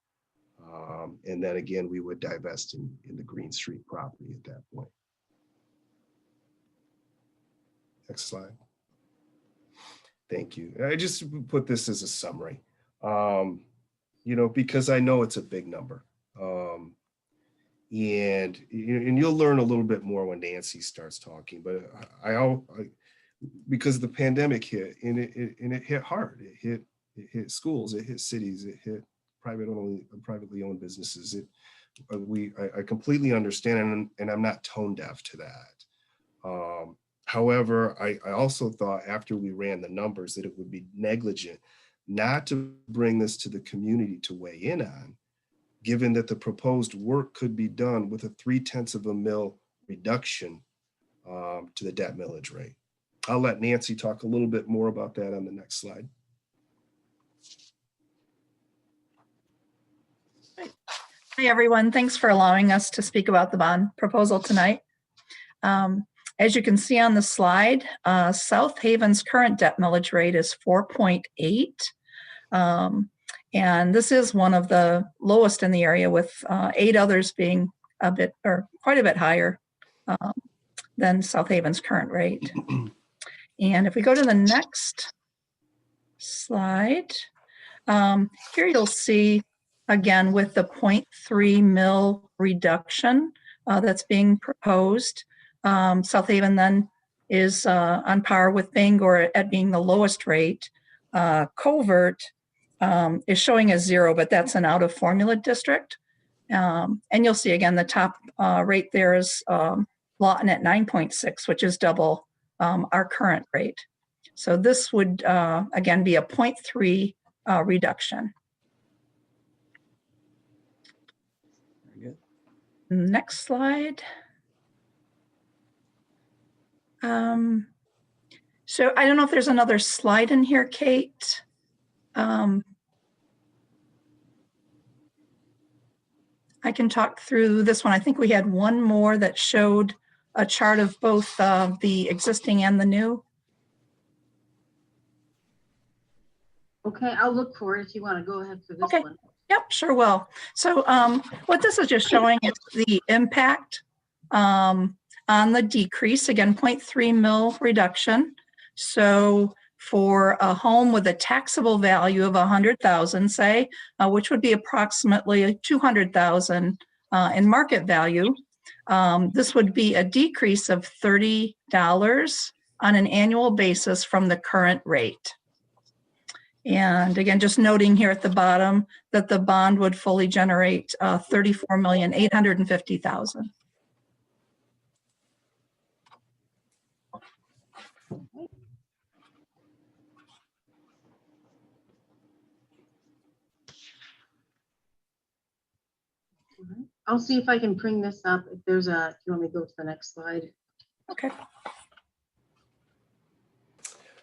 And then again, we would divest in the Green Street property at that point. Next slide. Thank you. I just put this as a summary, because I know it's a big number. And you'll learn a little bit more when Nancy starts talking, but because the pandemic hit and it hit hard. It hit schools, it hit cities, it hit privately owned businesses. I completely understand, and I'm not tone deaf to that. However, I also thought after we ran the numbers that it would be negligent not to bring this to the community to weigh in on, given that the proposed work could be done with a 0.3 mil reduction to the debt millage rate. I'll let Nancy talk a little bit more about that on the next slide. Hi, everyone. Thanks for allowing us to speak about the bond proposal tonight. As you can see on the slide, South Haven's current debt millage rate is 4.8. And this is one of the lowest in the area, with 8 others being quite a bit higher than South Haven's current rate. And if we go to the next slide, here you'll see, again, with the 0.3 mil reduction that's being proposed, South Haven then is on par with Bangor at being the lowest rate. Covert is showing as 0, but that's an out of formula district. And you'll see again, the top rate there is Lawton at 9.6, which is double our current rate. So this would, again, be a 0.3 reduction. Very good. Next slide. So I don't know if there's another slide in here, Kate. I can talk through this one. I think we had one more that showed a chart of both the existing and the new. Okay, I'll look for it if you want to go ahead for this Okay. one. Yep, sure will. So what this is just showing is the impact on the decrease, again, 0.3 mil reduction. So for a home with a taxable value of 100,000, say, which would be approximately 200,000 in market value, this would be a decrease of $30 on an annual basis from the current rate. And again, just noting here at the bottom that the bond would fully generate $34,850,000. I'll see if I can bring this up. If there's a, if you want me to go to the next slide. Okay.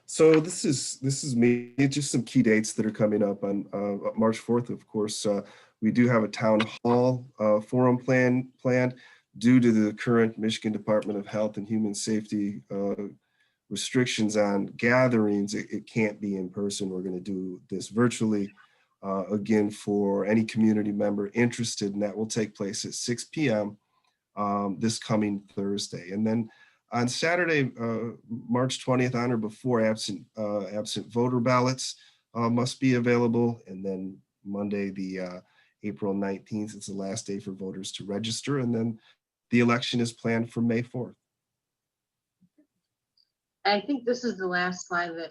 So this is me, just some key dates that are coming up on March 4th. Of course, we do have a town hall forum planned due to the current Michigan Department of Health and Human Safety restrictions on gatherings. It can't be in person. We're going to do this virtually. Again, for any community member interested, and that will take place at 6 p.m. This coming Thursday. And then on Saturday, March 20th, on or before, absent voter ballots must be available. And then Monday, the April 19th, it's the last day for voters to register. And then the election is planned for May 4th. I think this is the last slide that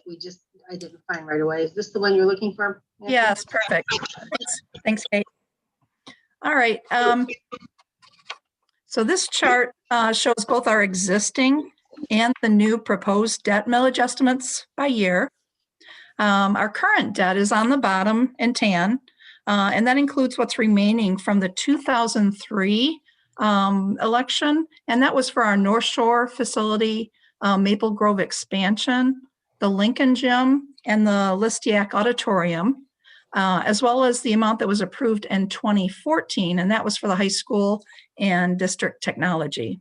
I didn't find right away. Is this the one you're looking for? Yes, perfect. Thanks, Kate. All right. So this chart shows both our existing and the new proposed debt millage estimates by year. Our current debt is on the bottom in tan, and that includes what's remaining from the 2003 election, and that was for our North Shore facility, Maple Grove expansion, the Lincoln Gym, and the Listiak Auditorium, as well as the amount that was approved in 2014, and that was for the high school and district technology.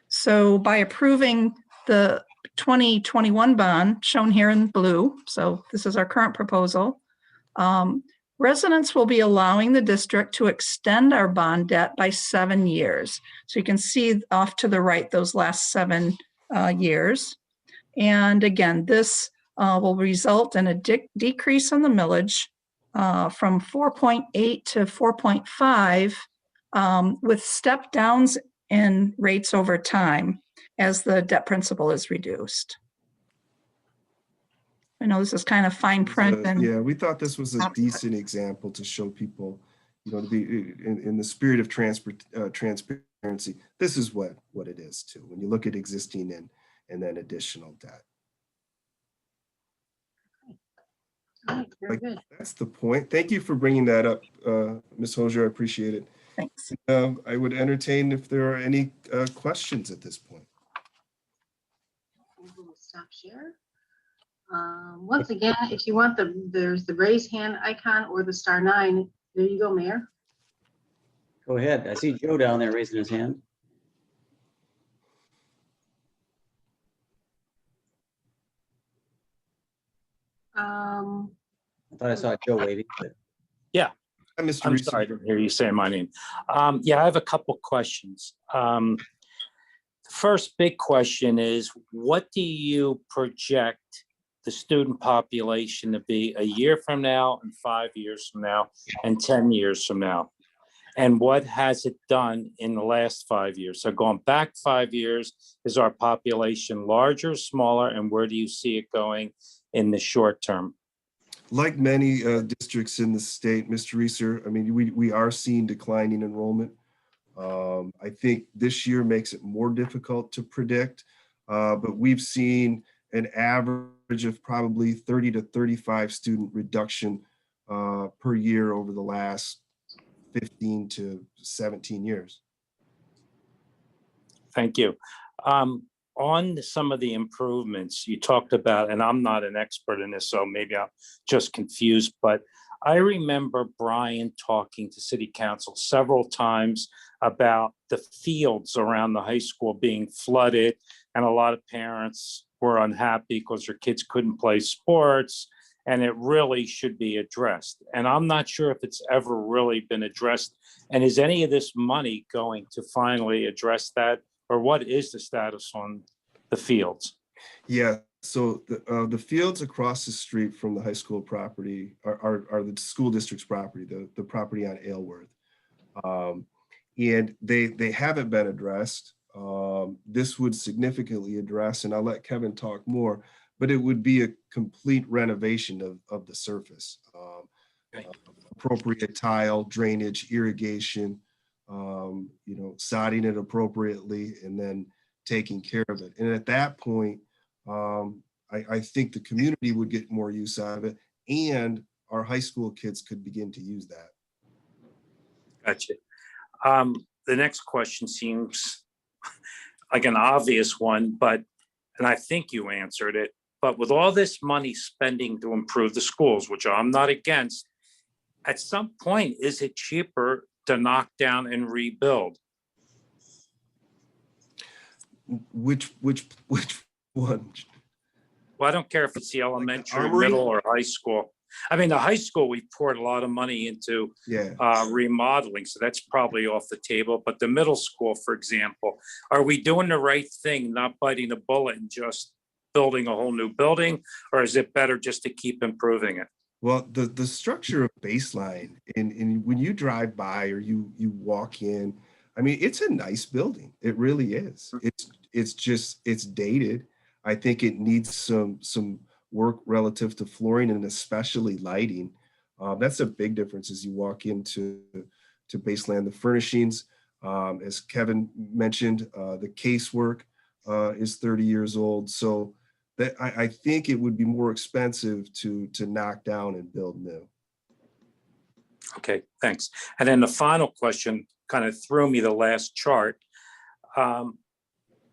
So by approving the 2021 bond shown here in blue, so this is our current proposal, residents will be allowing the district to extend our bond debt by 7 years. So you can see off to the right, those last 7 years. And again, this will result in a decrease in the millage from 4.8 to 4.5 with step downs in rates over time as the debt principal is reduced. I know this is kind of fine print and Yeah, we thought this was a decent example to show people, you know, to be in the spirit of transparency. This is what it is too, when you look at existing and then additional debt. All right, very good. That's the point. Thank you for bringing that up, Ms. Hosier. I appreciate it. Thanks. I would entertain if there are any questions at this point. We'll stop share. Once again, if you want there's the raise hand icon or the *9. There you go, Mayor. Go ahead. I see Joe down there raising his hand. I thought I saw Joe waving, but Yeah, Hi, Mr. I'm Reese. sorry to hear you say my name. Yeah, I have a couple questions. The first big question is, what do you project the student population to be a year from now and 5 years from now and 10 years from now? And what has it done in the last 5 years? So going back 5 years, is our population larger, smaller, and where do you see it going in the short term? Like many districts in the state, Mr. Reeser, I mean, we are seeing declining enrollment. I think this year makes it more difficult to predict, but we've seen an average of probably 30 to 35 student reduction per year over the last 15 to 17 years. Thank you. On some of the improvements you talked about, and I'm not an expert in this, so maybe I'm just confused, but I remember Brian talking to City Council several times about the fields around the high school being flooded, and a lot of parents were unhappy because their kids couldn't play sports, and it really should be addressed. And I'm not sure if it's ever really been addressed. And is any of this money going to finally address that? Or what is the status on the fields? Yeah, so the fields across the street from the high school property are the school district's property, the property on Aylworth. And they haven't been addressed. This would significantly address, and I'll let Kevin talk more, but it would be a complete renovation of the surface. Appropriate tile, drainage, irrigation, sodding it appropriately, and then taking care of it. And at that point, I think the community would get more use out of it, and our high school kids could begin to use that. Gotcha. The next question seems like an obvious one, and I think you answered it, but with all this money spending to improve the schools, which I'm not against, at some point, is it cheaper to knock down and rebuild? Which one? Well, I don't care if it's the elementary, Armory? middle, or high school. I mean, the high school, we poured a lot of money into remodeling, so that's probably off the table. But the middle school, for example, are we doing the right thing, not biting the bullet and just building a whole new building? Or is it better just to keep improving it? Well, the structure of Baseline, and when you drive by or you walk in, I mean, it's a nice building. It really is. It's dated. I think it needs some work relative to flooring and especially lighting. That's a big difference as you walk into Baseline. The furnishings, as Kevin mentioned, the casework is 30 years old. So that I think it would be more expensive to knock down and build new. Okay, thanks. And then the final question kind of threw me the last chart.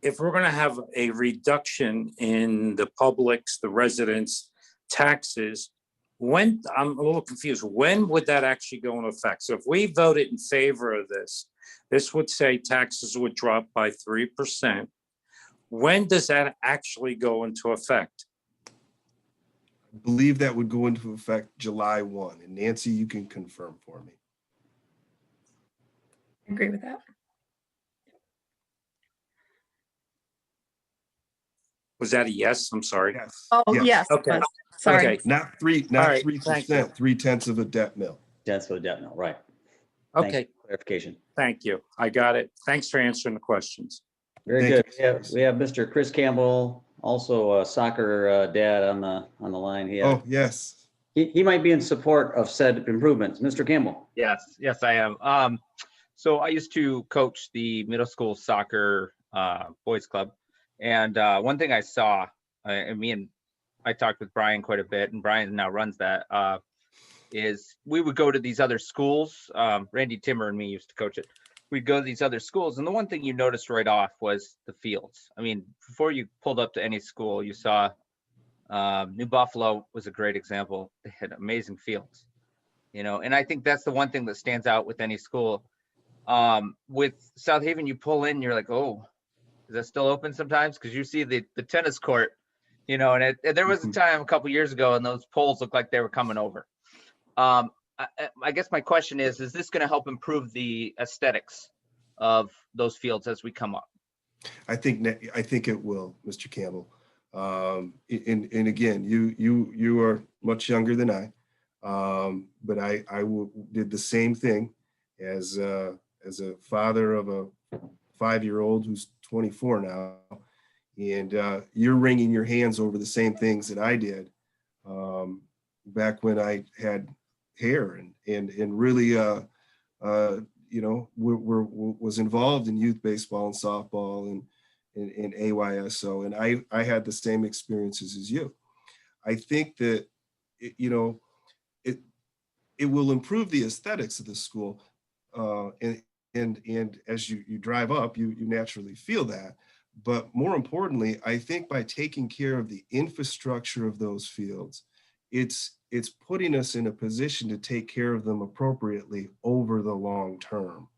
If we're going to have a reduction in the public's, the residents' taxes, When, I'm a little confused, when would that actually go into effect? So if we voted in favor of this, this would say taxes would drop by 3%. When does that actually go into effect? I believe that would go into effect July 1. And Nancy, you can confirm for me. I agree with that. Was that a yes? I'm sorry. Yes. Oh, Yes. yes. Okay. Sorry. Okay. Not All right, 3%, thank you. 3/10 of a debt mill. That's for the debt mill, right? Thank you Okay, for clarification. thank you. I got it. Thanks for answering the questions. Very Thank good. you. We have Mr. Chris Campbell, also a soccer dad on the line here. Oh, yes. He might be in support of said improvements. Mr. Campbell. Yes, I am. So I used to coach the middle school soccer boys club. And one thing I saw, I talked with Brian quite a bit, and Brian now runs that, is we would go to these other schools. Randy Timmer and me used to coach it. We'd go to these other schools, and the one thing you noticed right off was the fields. I mean, before you pulled up to any school, you saw New Buffalo was a great example. They had amazing fields, and I think that's the one thing that stands out with any school. With South Haven, you pull in, you're like, oh, is that still open sometimes? Because you see the tennis court, and there was a time a couple years ago, and those poles looked like they were coming over. I guess my question is this going to help improve the aesthetics of those fields as we come up? I think it will, Mr. Campbell. And again, you are much younger than I, but I did the same thing as a father of a 5-year-old who's 24 now, and you're wringing your hands over the same things that I did back when I had hair and really was involved in youth baseball and softball and AYSO, and I had the same experiences as you. I think that it will improve the aesthetics of the school, and as you drive up, you naturally feel that. But more importantly, I think by taking care of the infrastructure of those fields, it's putting us in a position to take care of them appropriately over the long term.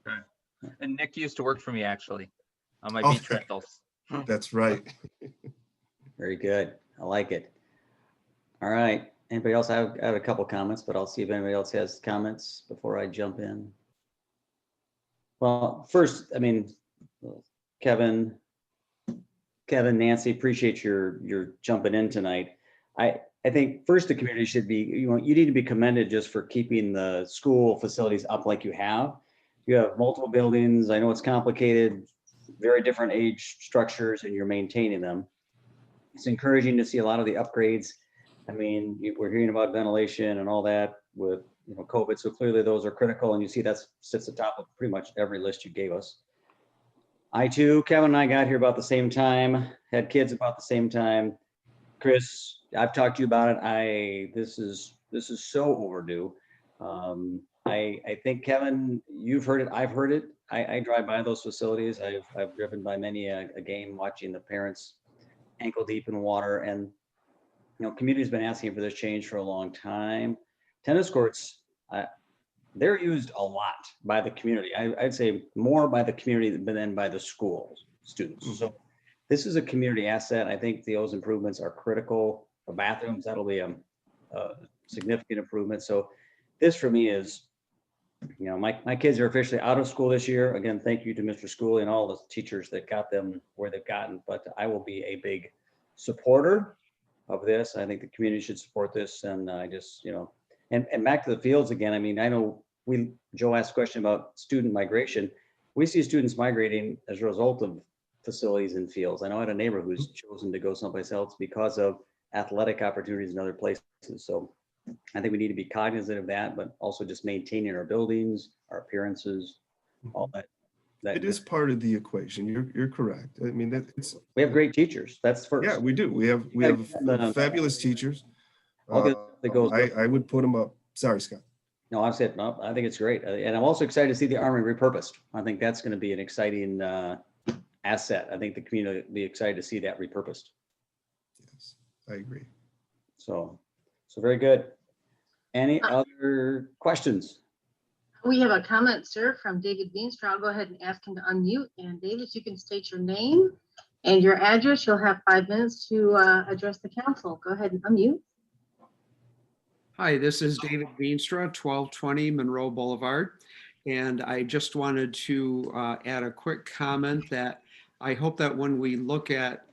Okay. And Nick used to work for me actually on my Oh, beach rentals. That's right. Very good. I like it. All right. Anybody else? I have a couple comments, but I'll see if anybody else has comments before I jump in. Well, first, I mean, Kevin, Nancy, appreciate your jumping in tonight. I think first the community should be, you need to be commended just for keeping the school facilities up like you have. You have multiple buildings. I know it's complicated, very different age structures, and you're maintaining them. It's encouraging to see a lot of the upgrades. I mean, we're hearing about ventilation and all that with COVID, so clearly those are critical, and you see that sits at the top of pretty much every list you gave us. I too, Kevin and I got here about the same time, had kids about the same time. Chris, I've talked to you about it. This is so overdue. I think, Kevin, you've heard it. I've heard it. I drive by those facilities. I've driven by many a game watching the parents ankle deep in water, and community's been asking for this change for a long time. Tennis courts, they're used a lot by the community. I'd say more by the community than by the school students. Mm-hmm. So this is a community asset. I think those improvements are critical. The bathrooms, that'll be a significant improvement. So this for me is, my kids are officially out of school this year. Again, thank you to Mr. Schooley and all the teachers that got them where they've gotten, but I will be a big supporter of this. I think the community should support this. And I just, and back to the fields again. I mean, I know Joe asked a question about student migration. We see students migrating as a result of facilities and fields. I know I had a neighbor who's chosen to go someplace else because of athletic opportunities in other places. So I think we need to be cognizant of that, but also just maintaining our buildings, our appearances, all that. It is part of the equation. You're correct. I mean, we have great teachers. That's first. Yeah, we do. We have fabulous teachers. I would put them up. Sorry, Scott. No, I've said no. I think it's great, and I'm also excited to see the Armory repurposed. I think that's going to be an exciting asset. I think the community will be excited to see that repurposed. Yes, I agree. So very good. Any other questions? We have a comment, sir, from David Beanstra. I'll go ahead and ask him to unmute. And David, you can state your name and your address. You'll have 5 minutes to address the council. Go ahead and unmute. Hi, this is David Veenstra, 1220 Monroe Boulevard. And I just wanted to add a quick comment that I hope that when we look at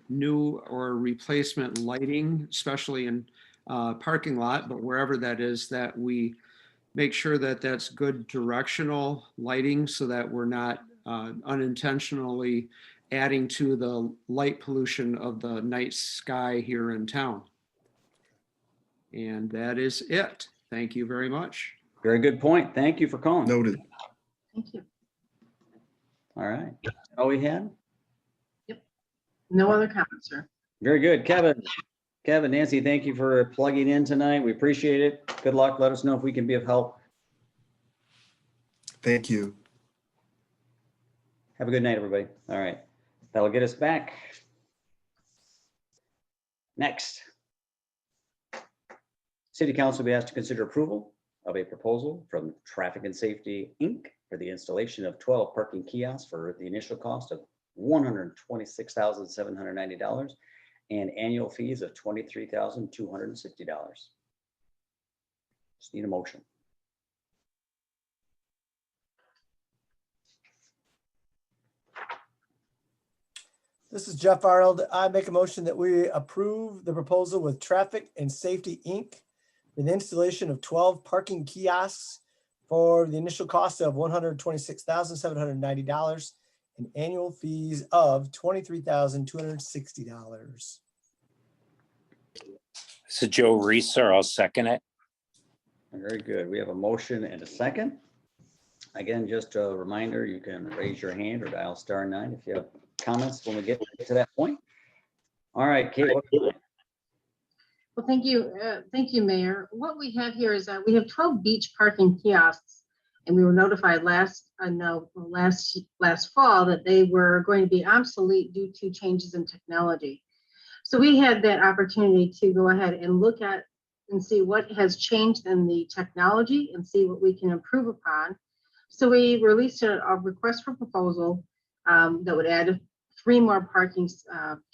new or replacement lighting, especially in parking lot, but wherever that is, that we make sure that that's good directional lighting so that we're not unintentionally adding to the light pollution of the night sky here in town. And that is it. Thank you very much. Very good point. Thank you for calling. Noted. Thank you. All right. All we had? No other comments, sir. Very good. Kevin, Nancy, thank you for plugging in tonight. We appreciate it. Good luck. Let us know if we can be of help. Thank you. Have a good night, everybody. All right. That'll get us back. Next. City Council will be asked to consider approval of a proposal from Traffic and Safety, Inc. for the installation of 12 parking kiosks for the initial cost of $126,790 and annual fees of $23,260. Just need a motion. This is Jeff Arnold. I make a motion that we approve the proposal with Traffic and Safety, Inc. for the installation of 12 parking kiosks for the initial cost of $126,790 and annual fees of $23,260. This is Joe Reeser. I'll second it. Very good. We have a motion and a second. Again, just a reminder, you can raise your hand or dial *9 if you have comments when we get to that point. All right, Kate. Well, thank you. Thank you, Mayor. What we have here is we have 12 beach parking kiosks, and we were notified last fall that they were going to be obsolete due to changes in technology. So we had that opportunity to go ahead and look at and see what has changed in the technology and see what we can improve upon. So we released a request for proposal that would add 3 more parking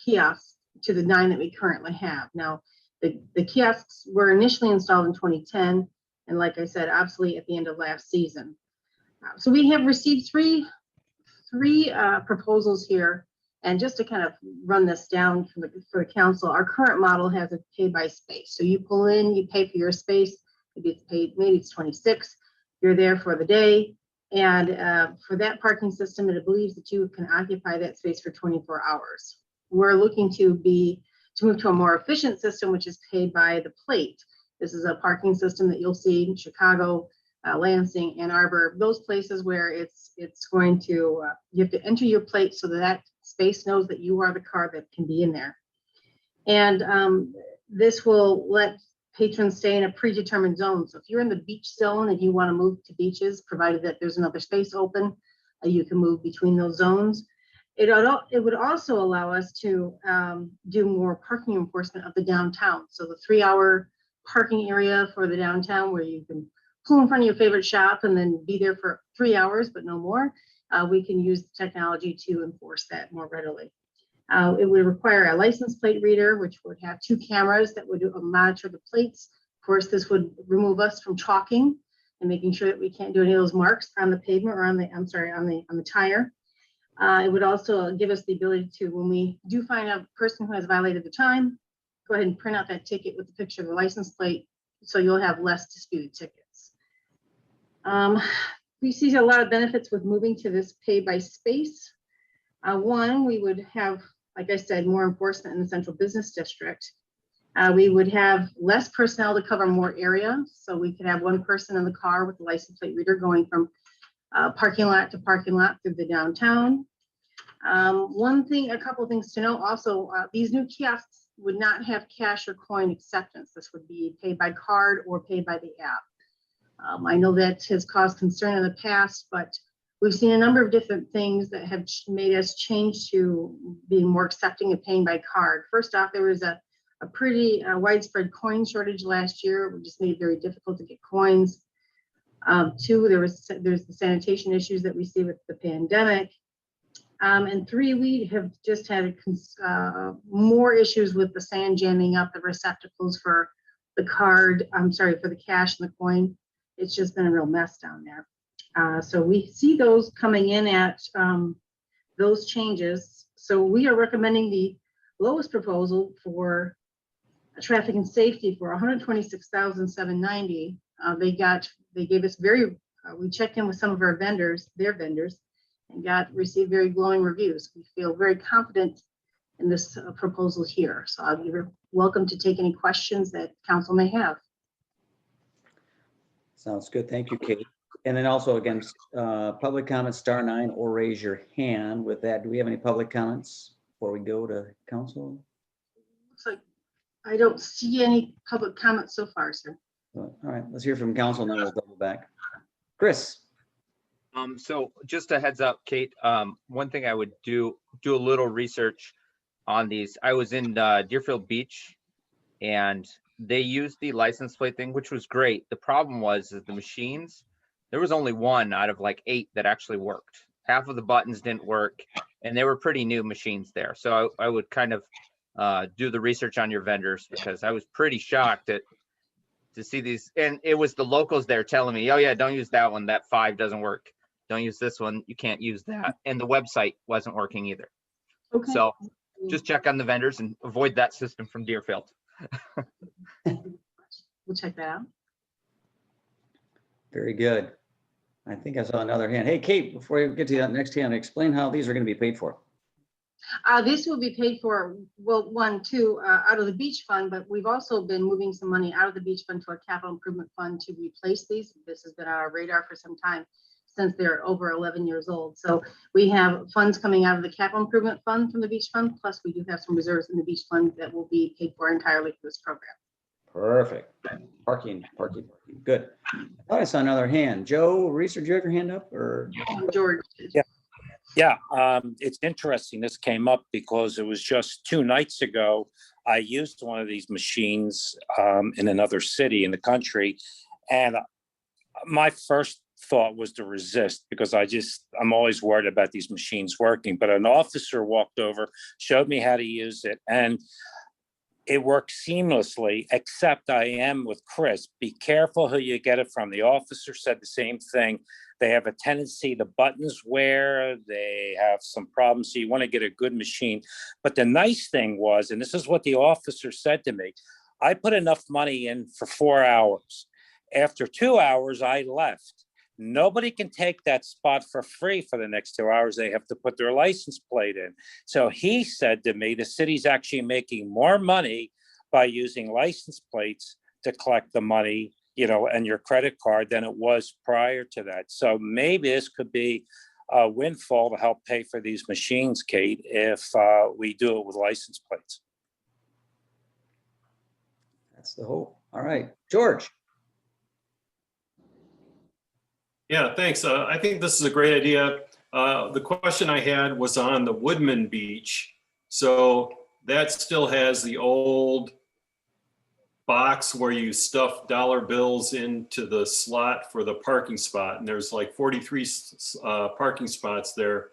kiosks to the 9 that we currently have. Now, the kiosks were initially installed in 2010, and like I said, obsolete at the end of last season. So we have received three proposals here, and just to kind of run this down for the council, our current model has a pay by space. So you pull in, you pay for your space. Maybe it's 26. You're there for the day, and for that parking system, it believes that you can occupy that space for 24 hours. We're looking to move to a more efficient system, which is paid by the plate. This is a parking system that you'll see in Chicago, Lansing, Ann Arbor, those places where it's going to, you have to enter your plate so that space knows that you are the car that can be in there. And this will let patrons stay in a predetermined zone. So if you're in the beach zone and you want to move to beaches, provided that there's another space open, you can move between those zones. It would also allow us to do more parking enforcement of the downtown. So the 3-hour parking area for the downtown where you can pull in front of your favorite shop and then be there for 3 hours, but no more. We can use the technology to enforce that more readily. It would require a license plate reader, which would have 2 cameras that would monitor the plates. Of course, this would remove us from chalking and making sure that we can't do any of those marks on the pavement or on the tire. It would also give us the ability to, when we do find a person who has violated the time, go ahead and print out that ticket with a picture of the license plate, so you'll have less disputed tickets. We see a lot of benefits with moving to this pay by space. One, we would have, like I said, more enforcement in the central business district. We would have less personnel to cover more area. So we could have 1 person in the car with the license plate reader going from parking lot to parking lot through the downtown. A couple of things to know also, these new kiosks would not have cash or coin acceptance. This would be paid by card or paid by the app. I know that has caused concern in the past, but we've seen a number of different things that have made us change to being more accepting of paying by card. First off, there was a a pretty widespread coin shortage last year. We just made it very difficult to get coins. Two, there's the sanitation issues that we see with the pandemic. And three, we have just had more issues with the sand jamming up the receptacles for the card, for the cash and the coin. It's just been a real mess down there. So we see those coming in at those changes. So we are recommending the lowest proposal for traffic and safety for $126,790. They gave us we checked in with some of our vendors, their vendors, and received very glowing reviews. We feel very confident in this proposal here. So I'll be welcome to take any questions that council may have. Sounds good. Thank you, Kate. And then also again, public comments, *9, or raise your hand. With that, do we have any public comments before we go to council? Looks like I don't see any public comments so far, sir. All right, let's hear from council, and then we'll double back. Chris. So just a heads up, Kate, one thing I would do a little research on these. I was in Deerfield Beach and they used the license plate thing, which was great. The problem was that the machines, there was only one out of like 8 that actually worked. Half of the buttons didn't work and they were pretty new machines there. So I would kind of do the research on your vendors, because I was pretty shocked to see these. And it was the locals there telling me, oh yeah, don't use that one. That 5 doesn't work. Don't use this one. You can't use that. And the website wasn't working either. Okay. So just check on the vendors and avoid that system from Deerfield. We'll check that out. Very good. I think I saw another hand. Hey, Kate, before we get to that next hand, explain how these are going to be paid for. This will be paid for, well, out of the beach fund, but we've also been moving some money out of the beach fund to our capital improvement fund to replace these. This has been on our radar for some time, since they're over 11 years old. So we have funds coming out of the capital improvement fund from the beach fund, plus we do have some reserves in the beach fund that will be paid for entirely for this program. Perfect. Parking. Good. I thought I saw another hand. Joe, Reese, did you have your hand up, or? George. Yeah, it's interesting. This came up because it was just 2 nights ago. I used one of these machines in another city in the country. And my first thought was to resist, because I'm always worried about these machines working. But an officer walked over, showed me how to use it, and it works seamlessly, except I am with Chris. Be careful who you get it from. The officer said the same thing. They have a tendency, the buttons wear, they have some problems. So you want to get a good machine. But the nice thing was, and this is what the officer said to me, I put enough money in for 4 hours. After 2 hours, I left. Nobody can take that spot for free for the next 2 hours. They have to put their license plate in. So he said to me, the city's actually making more money by using license plates to collect the money, and your credit card than it was prior to that. So maybe this could be a windfall to help pay for these machines, Kate, if we do it with license plates. That's the hope. All right, George. Yeah, thanks. I think this is a great idea. The question I had was on the Woodman Beach. So that still has the old box where you stuff dollar bills into the slot for the parking spot. And there's like 43 parking spots there.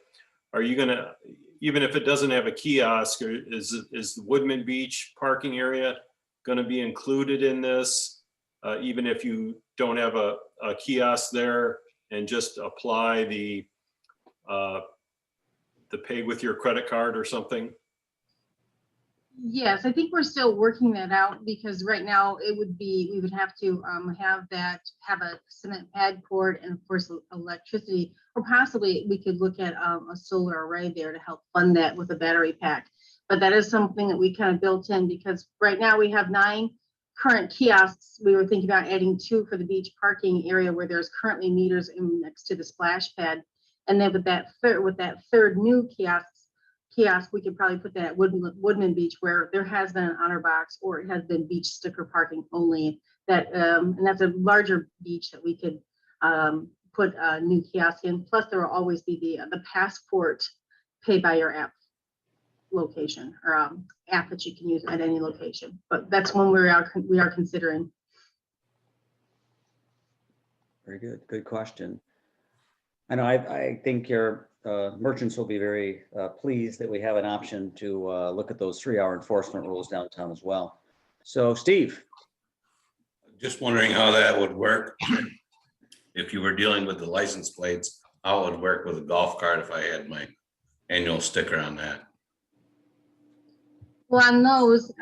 Are you gonna, even if it doesn't have a kiosk, is the Woodman Beach parking area gonna be included in this? Even if you don't have a kiosk there, and just apply the pay with your credit card or something? Yes, I think we're still working that out, because right now we would have to have a cement pad cord and of course electricity, or possibly we could look at a solar array there to help fund that with a battery pack. But that is something that we kind of built in, because right now we have 9 current kiosks. We were thinking about adding 2 for the beach parking area where there's currently meters next to the splash pad. And then with that third new kiosk, we could probably put that at Woodman Beach, where there has been an honor box, or it has been beach sticker parking only. And that's a larger beach that we could put a new kiosk in. Plus, there will always be the passport pay by your app. location or app that you can use at any location. But that's one we are considering. Very good. Good question. I know, I think your merchants will be very pleased that we have an option to look at those 3-hour enforcement rules downtown as well. So Steve, Just wondering how that would work. If you were dealing with the license plates, how it would work with a golf cart if I had my annual sticker on that. Well, on those,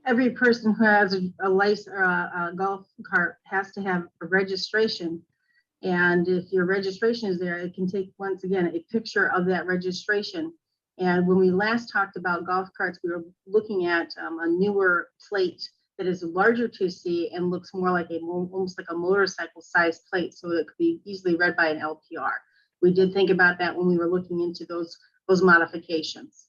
every person who has a license or a golf cart has to have a registration. And if your registration is there, it can take, once again, a picture of that registration. And when we last talked about golf carts, we were looking at a newer plate that is larger to see and looks more like almost like a motorcycle sized plate. So it could be easily read by an LPR. We did think about that when we were looking into those modifications.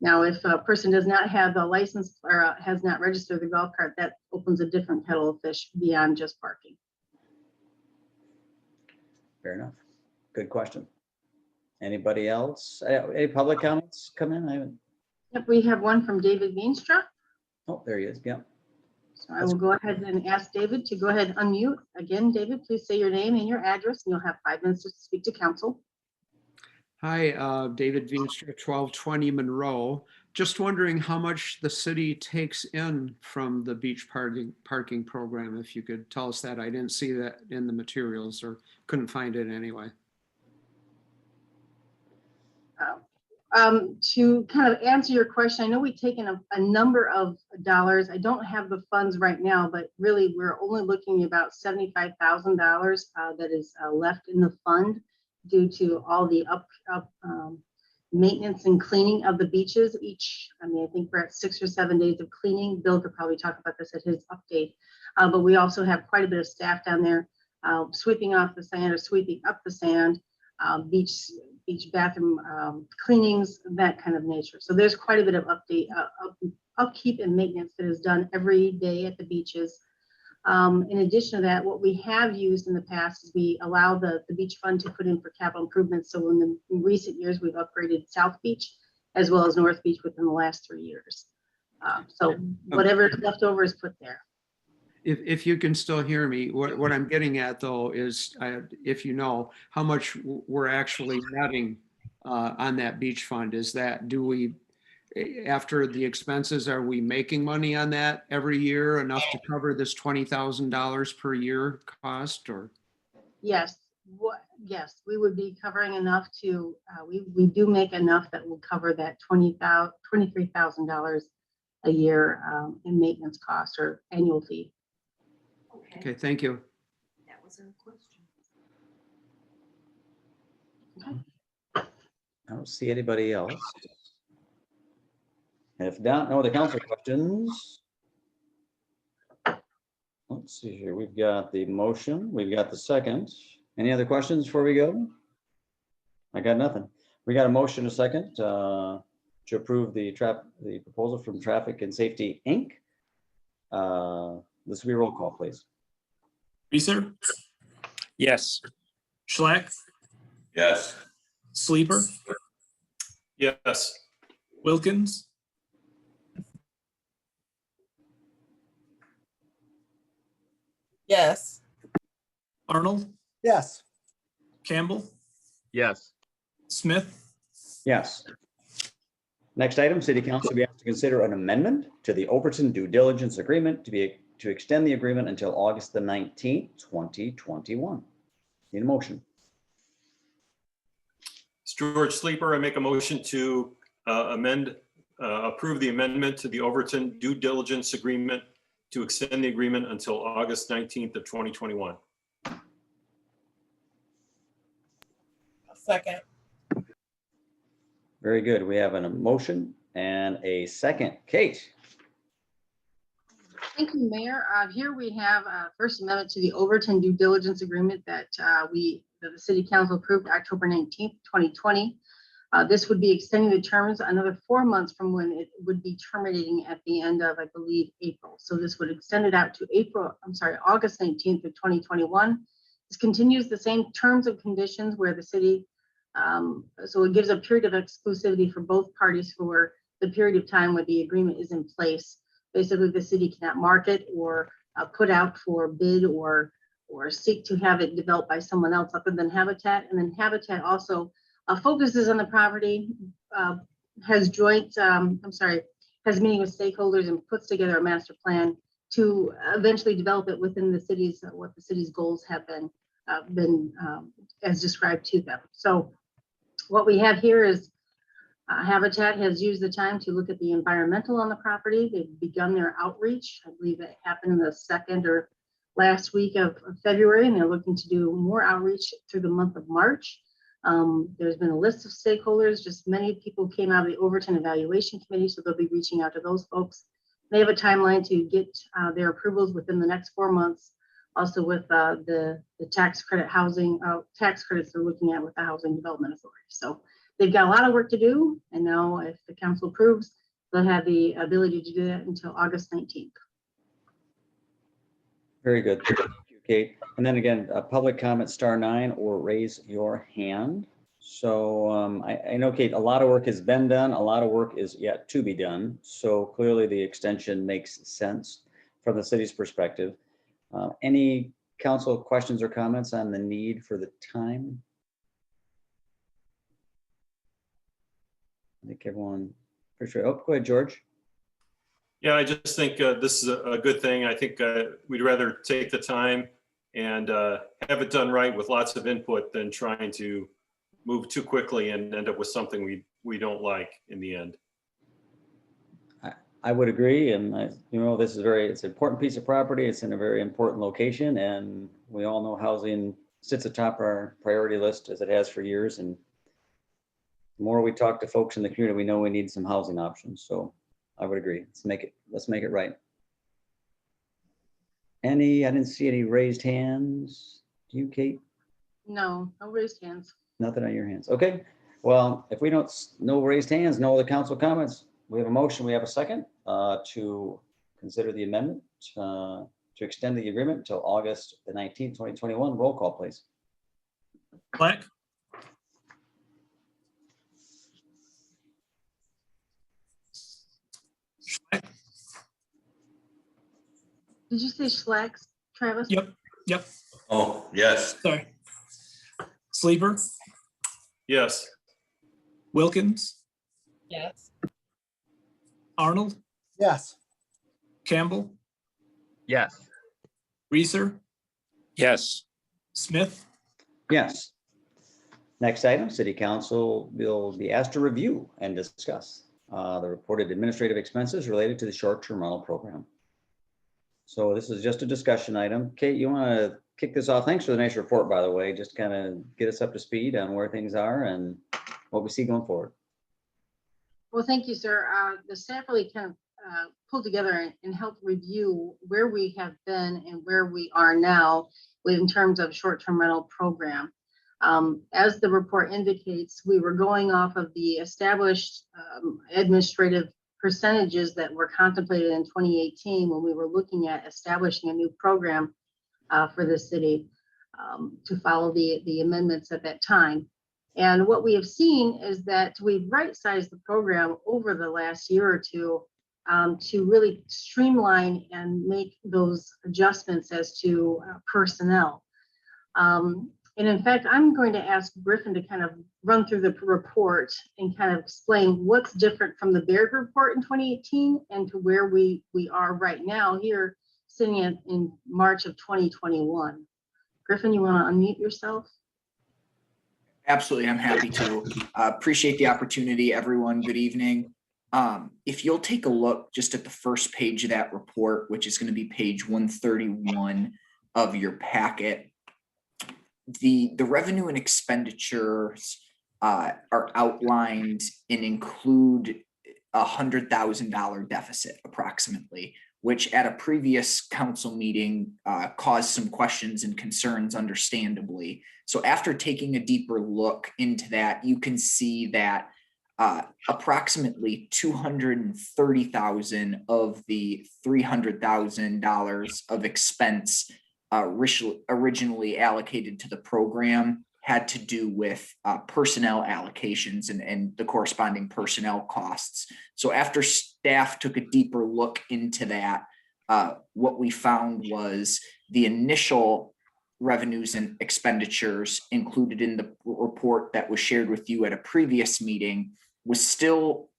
Now, if a person does not have the license or has not registered the golf cart, that opens a different kettle of fish beyond just parking. fair enough. Good question. Anybody else? Any public comments come in? I haven't. Yep, we have one from David Veenstra. Oh, there he is. Yeah. So I will go ahead and ask David to go ahead and unmute. Again, David, please say your name and your address, and you'll have 5 minutes to speak to council. Hi, David Veenstra, 1220 Monroe. Just wondering how much the city takes in from the beach parking program. If you could tell us that. I didn't see that in the materials or couldn't find it anyway. To kind of answer your question, I know we've taken a number of dollars. I don't have the funds right now, but really we're only looking at about $75,000 that is left in the fund due to all the maintenance and cleaning of the beaches I think we're at 6 or 7 days of cleaning. Bill could probably talk about this at his update. But we also have quite a bit of staff down there sweeping off the sand or sweeping up the sand, beach bathroom cleanings, that kind of nature. So there's quite a bit of upkeep and maintenance that is done every day at the beaches. In addition to that, what we have used in the past is we allow the beach fund to put in for capital improvements. So in recent years, we've upgraded South Beach as well as North Beach within the last 3 years. So whatever is left over is put there. If you can still hear me, what I'm getting at though is if you know how much we're actually netting on that beach fund, is that, after the expenses, are we making money on that every year enough to cover this $20,000 per year cost, or? Yes, yes, we would be covering enough to, we do make enough that will cover that $23,000 a year in maintenance costs or annual fee. Okay, thank you. That was our question. Okay. I don't see anybody else. If not, no other council questions. Let's see here. We've got the motion. We've got the second. Any other questions before we go? I got nothing. We got a motion, a second, to approve the proposal from Traffic and Safety, Inc. This will be a roll call, please. Reeser, Yes. Schlack, Yes. Sleeper, Yes. Wilkins, Yes. Arnold, Yes. Campbell, Yes. Smith, Yes. Next item, City Council will be asked to consider an amendment to the Overton due diligence agreement to extend the agreement until August the 19th, 2021. Need a motion? George Sleeper, I make a motion to approve the amendment to the Overton due diligence agreement to extend the agreement until August 19th of 2021. Second. Very good. We have a motion and a second. Kate? Thank you, Mayor. Here we have First Amendment to the Overton due diligence agreement that the City Council approved October 19th, 2020. This would be extending the terms another 4 months from when it would be terminating at the end of, I believe, April. So this would extend it out to August 19th of 2021. This continues the same terms and conditions where the city So it gives a period of exclusivity for both parties for the period of time where the agreement is in place. Basically, the city cannot market or put out for bid or seek to have it developed by someone else other than Habitat. And then Habitat also focuses on the property, has meeting with stakeholders and puts together a master plan to eventually develop it within the city's, what the city's goals have been as described to them. So what we have here is Habitat has used the time to look at the environmental on the property. They've begun their outreach. I believe it happened in the second or last week of February, and they're looking to do more outreach through the month of March. There's been a list of stakeholders, just many people came out of the Overton Evaluation Committee, so they'll be reaching out to those folks. They have a timeline to get their approvals within the next 4 months. Also with the tax credit housing, tax credits they're looking at with the Housing Development Authority. So they've got a lot of work to do. And now if the council approves, they'll have the ability to do that until August 19th. Very good. Thank you, Kate. And then again, public comment *9 or raise your hand. So I know, Kate, a lot of work has been done. A lot of work is yet to be done. So clearly the extension makes sense from the city's perspective. Any council questions or comments on the need for the time? I think everyone, for sure. Oh, go ahead, George. Yeah, I just think this is a good thing. I think we'd rather take the time and have it done right with lots of input than trying to move too quickly and end up with something we don't like in the end. I would agree, and this is it's an important piece of property. It's in a very important location, and we all know housing sits atop our priority list as it has for years. And the more we talk to folks in the community, we know we need some housing options. So I would agree. Let's make it right. I didn't see any raised hands. Do you, Kate? No raised hands. Nothing on your hands. Okay. Well, if we don't, no raised hands, no other council comments. We have a motion. We have a second to consider the amendment to extend the agreement until August the 19th, 2021. Roll call, please. Black, Did you say Schlack, Travis? yep, Oh, yes. sorry. Sleeper, Yes. Wilkins, Yes. Arnold, Yes. Campbell, Yes. Reeser, Yes. Smith, Yes. Next item, City Council will be asked to review and discuss the reported administrative expenses related to the short-term rental program. So this is just a discussion item. Kate, you want to kick this off? Thanks for the nice report, by the way. Just kind of get us up to speed on where things are and what we see going forward. Well, thank you, sir. The staff really kind of pulled together and helped review where we have been and where we are now in terms of short-term rental program. As the report indicates, we were going off of the established administrative percentages that were contemplated in 2018 when we were looking at establishing a new program for the city to follow the amendments at that time. And what we have seen is that we've right-sized the program over the last year or two to really streamline and make those adjustments as to personnel. And in fact, I'm going to ask Griffin to kind of run through the report and kind of explain what's different from the Baird report in 2018 and to where we are right now here sitting in March of 2021. Griffin, you want to unmute yourself? Absolutely, I'm happy to. Appreciate the opportunity, everyone. Good evening. If you'll take a look just at the first page of that report, which is going to be page 131 of your packet, the revenue and expenditures are outlined and include $100,000 deficit approximately, which at a previous council meeting caused some questions and concerns, understandably. So after taking a deeper look into that, you can see that approximately $230,000 of the $300,000 of expense originally allocated to the program had to do with personnel allocations and the corresponding personnel costs. So after staff took a deeper look into that, what we found was the initial revenues and expenditures included in the report that was shared with you at a previous meeting was still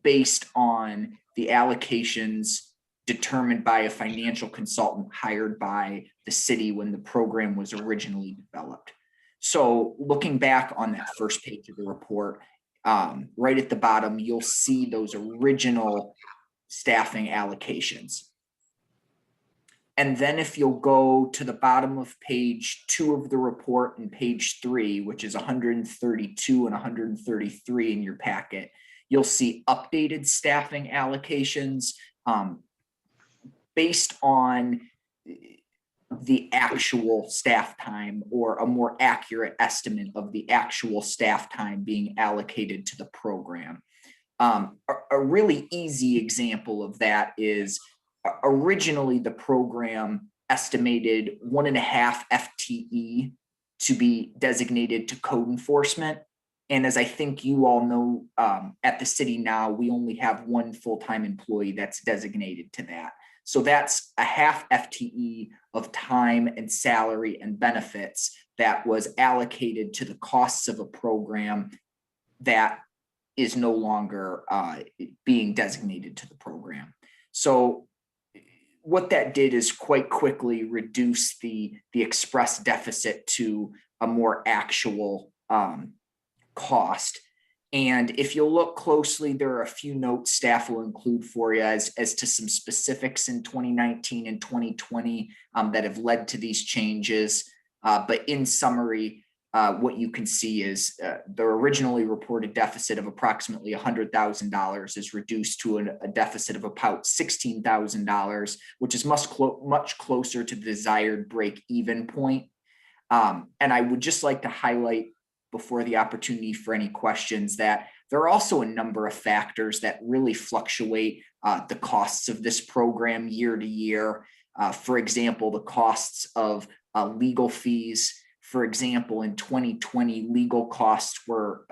based on the allocations determined by a financial consultant hired by the city when the program was originally developed. So looking back on that first page of the report, right at the bottom, you'll see those original staffing allocations. And then if you'll go to the bottom of page 2 of the report and page 3, which is 132 and 133 in your packet, you'll see updated staffing allocations based on the actual staff time, or a more accurate estimate of the actual staff time being allocated to the program. A really easy example of that is originally the program estimated 1.5 FTE to be designated to code enforcement. And as I think you all know, at the city now, we only have 1 full-time employee that's designated to that. So that's a 1/2 FTE of time and salary and benefits that was allocated to the costs of a program that is no longer being designated to the program. So what that did is quite quickly reduce the express deficit to a more actual cost. And if you'll look closely, there are a few notes staff will include for you as to some specifics in 2019 and 2020 that have led to these changes. But in summary, what you can see is the originally reported deficit of approximately $100,000 is reduced to a deficit of about $16,000, which is much closer to the desired break-even point. And I would just like to highlight, before the opportunity for any questions, that there are also a number of factors that really fluctuate the costs of this program year to year. For example, the costs of legal fees. For example, in 2020, legal costs were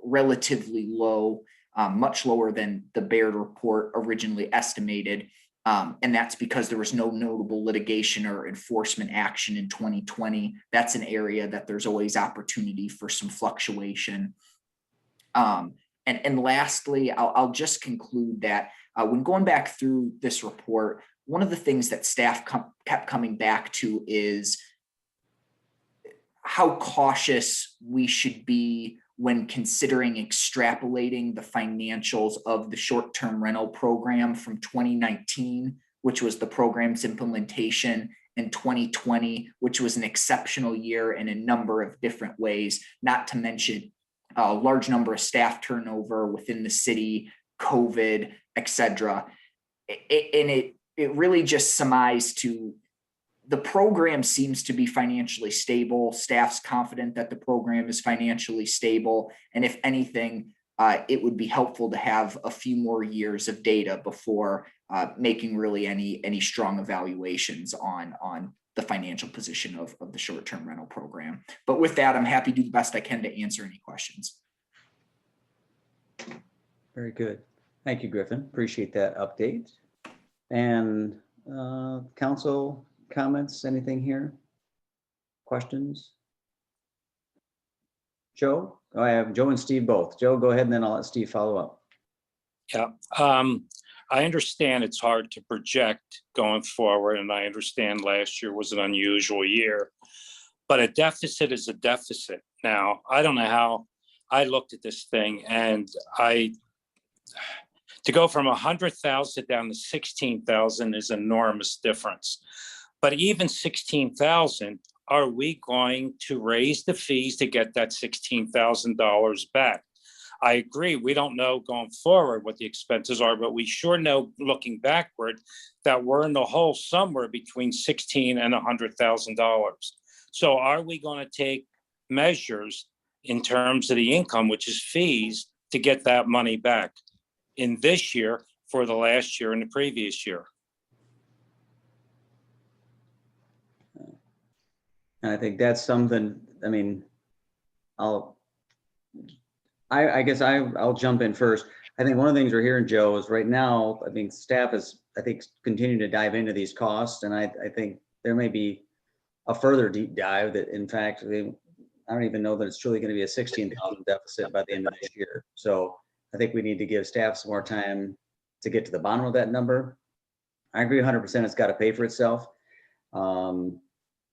relatively low, much lower than the Baird report originally estimated. And that's because there was no notable litigation or enforcement action in 2020. That's an area that there's always opportunity for some fluctuation. And lastly, I'll just conclude that when going back through this report, one of the things that staff kept coming back to is how cautious we should be when considering extrapolating the financials of the short-term rental program from 2019, which was the program's implementation, and 2020, which was an exceptional year in a number of different ways, not to mention a large number of staff turnover within the city, COVID, et cetera. And it really just surmised to the program seems to be financially stable. Staff's confident that the program is financially stable. And if anything, it would be helpful to have a few more years of data before making really any strong evaluations on the financial position of the short-term rental program. But with that, I'm happy to do the best I can to answer any questions. Very good. Thank you, Griffin. Appreciate that update. And council comments, anything here? Questions? Joe? Oh, I have Joe and Steve both. Joe, go ahead, and then I'll let Steve follow up. Yeah, I understand it's hard to project going forward, and I understand last year was an unusual year, but a deficit is a deficit. Now, I don't know how I looked at this thing, and to go from 100,000 down to 16,000 is an enormous difference. But even 16,000, are we going to raise the fees to get that $16,000 back? I agree, we don't know going forward what the expenses are, but we sure know looking backward that we're in the hole somewhere between $16,000 and $100,000. So are we going to take measures in terms of the income, which is fees, to get that money back in this year for the last year and the previous year? And I think that's something, I mean, I guess I'll jump in first. I think one of the things we're hearing, Joe, is right now, I think staff is, I think, continuing to dive into these costs. And I think there may be a further deep dive that in fact, I don't even know that it's truly going to be a 16,000 deficit by the end of this year. So I think we need to give staff some more time to get to the bottom of that number. I agree 100%. It's got to pay for itself. And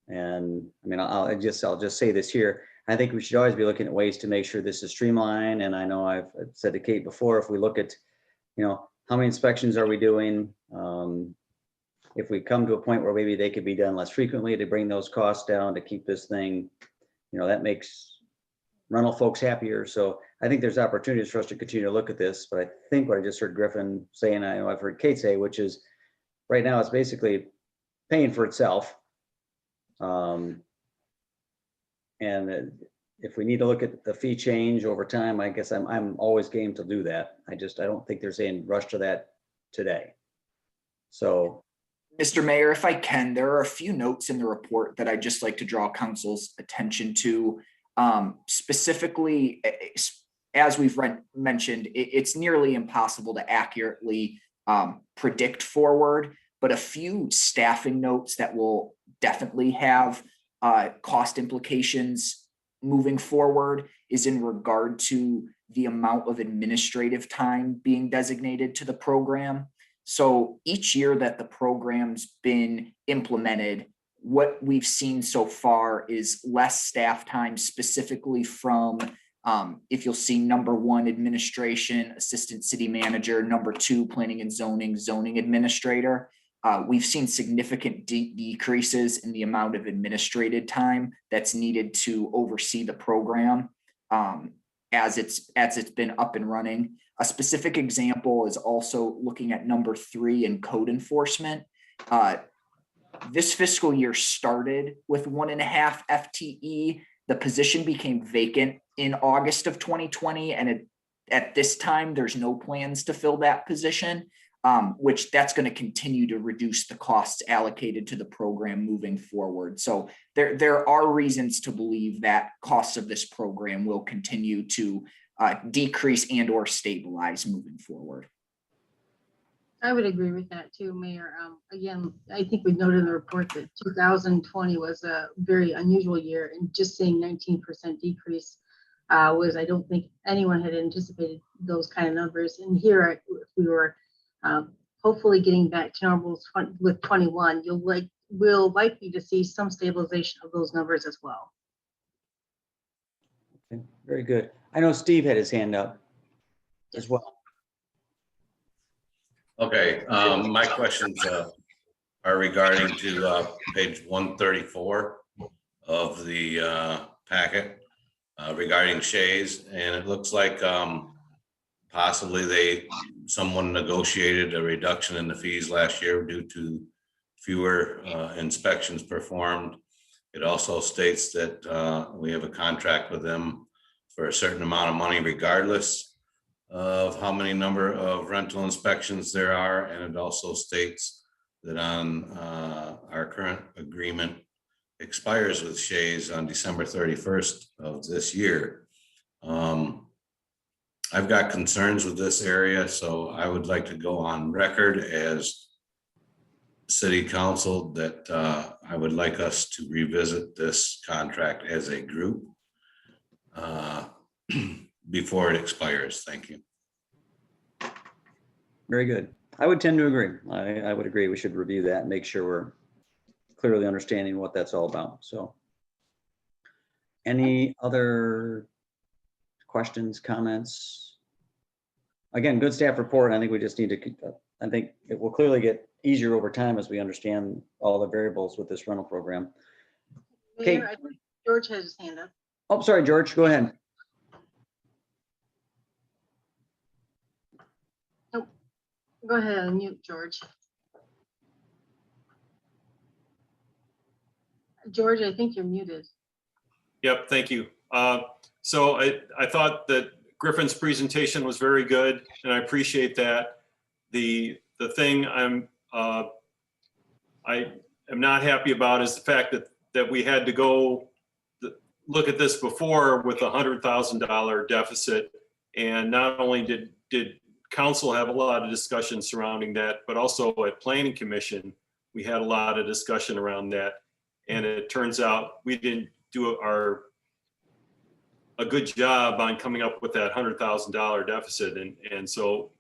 I mean, I'll just say this here. I think we should always be looking at ways to make sure this is streamlined. And I know I've said to Kate before, if we look at, how many inspections are we doing? If we come to a point where maybe they could be done less frequently to bring those costs down, to keep this thing, that makes rental folks happier. So I think there's opportunities for us to continue to look at this. But I think what I just heard Griffin say, and I know I've heard Kate say, which is right now it's basically paying for itself. And if we need to look at the fee change over time, I guess I'm always game to do that. I don't think there's any rush to that today. So, Mr. Mayor, if I can, there are a few notes in the report that I'd just like to draw council's attention to. Specifically, as we've mentioned, it's nearly impossible to accurately predict forward, but a few staffing notes that will definitely have cost implications moving forward is in regard to the amount of administrative time being designated to the program. So each year that the program's been implemented, what we've seen so far is less staff time, specifically from, if you'll see, number 1, administration, assistant city manager, number 2, planning and zoning administrator. We've seen significant decreases in the amount of administrative time that's needed to oversee the program as it's been up and running. A specific example is also looking at number 3 in code enforcement. This fiscal year started with 1.5 FTE. The position became vacant in August of 2020, and at this time, there's no plans to fill that position. Which that's going to continue to reduce the costs allocated to the program moving forward. So there are reasons to believe that costs of this program will continue to decrease and or stabilize moving forward. I would agree with that too, Mayor. Again, I think we noted in the report that 2020 was a very unusual year, and just seeing 19% decrease was, I don't think anyone had anticipated those kind of numbers. And here, if we were hopefully getting back to normal with 21, we'll likely to see some stabilization of those numbers as well. okay, very good. I know Steve had his hand up as well. Okay, my questions are regarding to page 134 of the packet regarding Shays, and it looks like possibly someone negotiated a reduction in the fees last year due to fewer inspections performed. It also states that we have a contract with them for a certain amount of money regardless of how many number of rental inspections there are. And it also states that on our current agreement expires with Shays on December 31st of this year. I've got concerns with this area, so I would like to go on record as city council that I would like us to revisit this contract as a group before it expires. Thank you. Very good. I would tend to agree. I would agree. We should review that and make sure we're clearly understanding what that's all about. So any other questions, comments? Again, good staff report. I think we just need to, I think it will clearly get easier over time as we understand all the variables with this rental program. Mayor, I think George has his hand up. Oh, sorry, George, go ahead. Nope. Go ahead and mute George. George, I think you're muted. Yep, thank you. So I thought that Griffin's presentation was very good, and I appreciate that. The thing I am not happy about is the fact that we had to go look at this before with a $100,000 deficit. And not only did council have a lot of discussion surrounding that, but also at planning commission, we had a lot of discussion around that. And it turns out we didn't do a good job on coming up with that $100,000 deficit. And so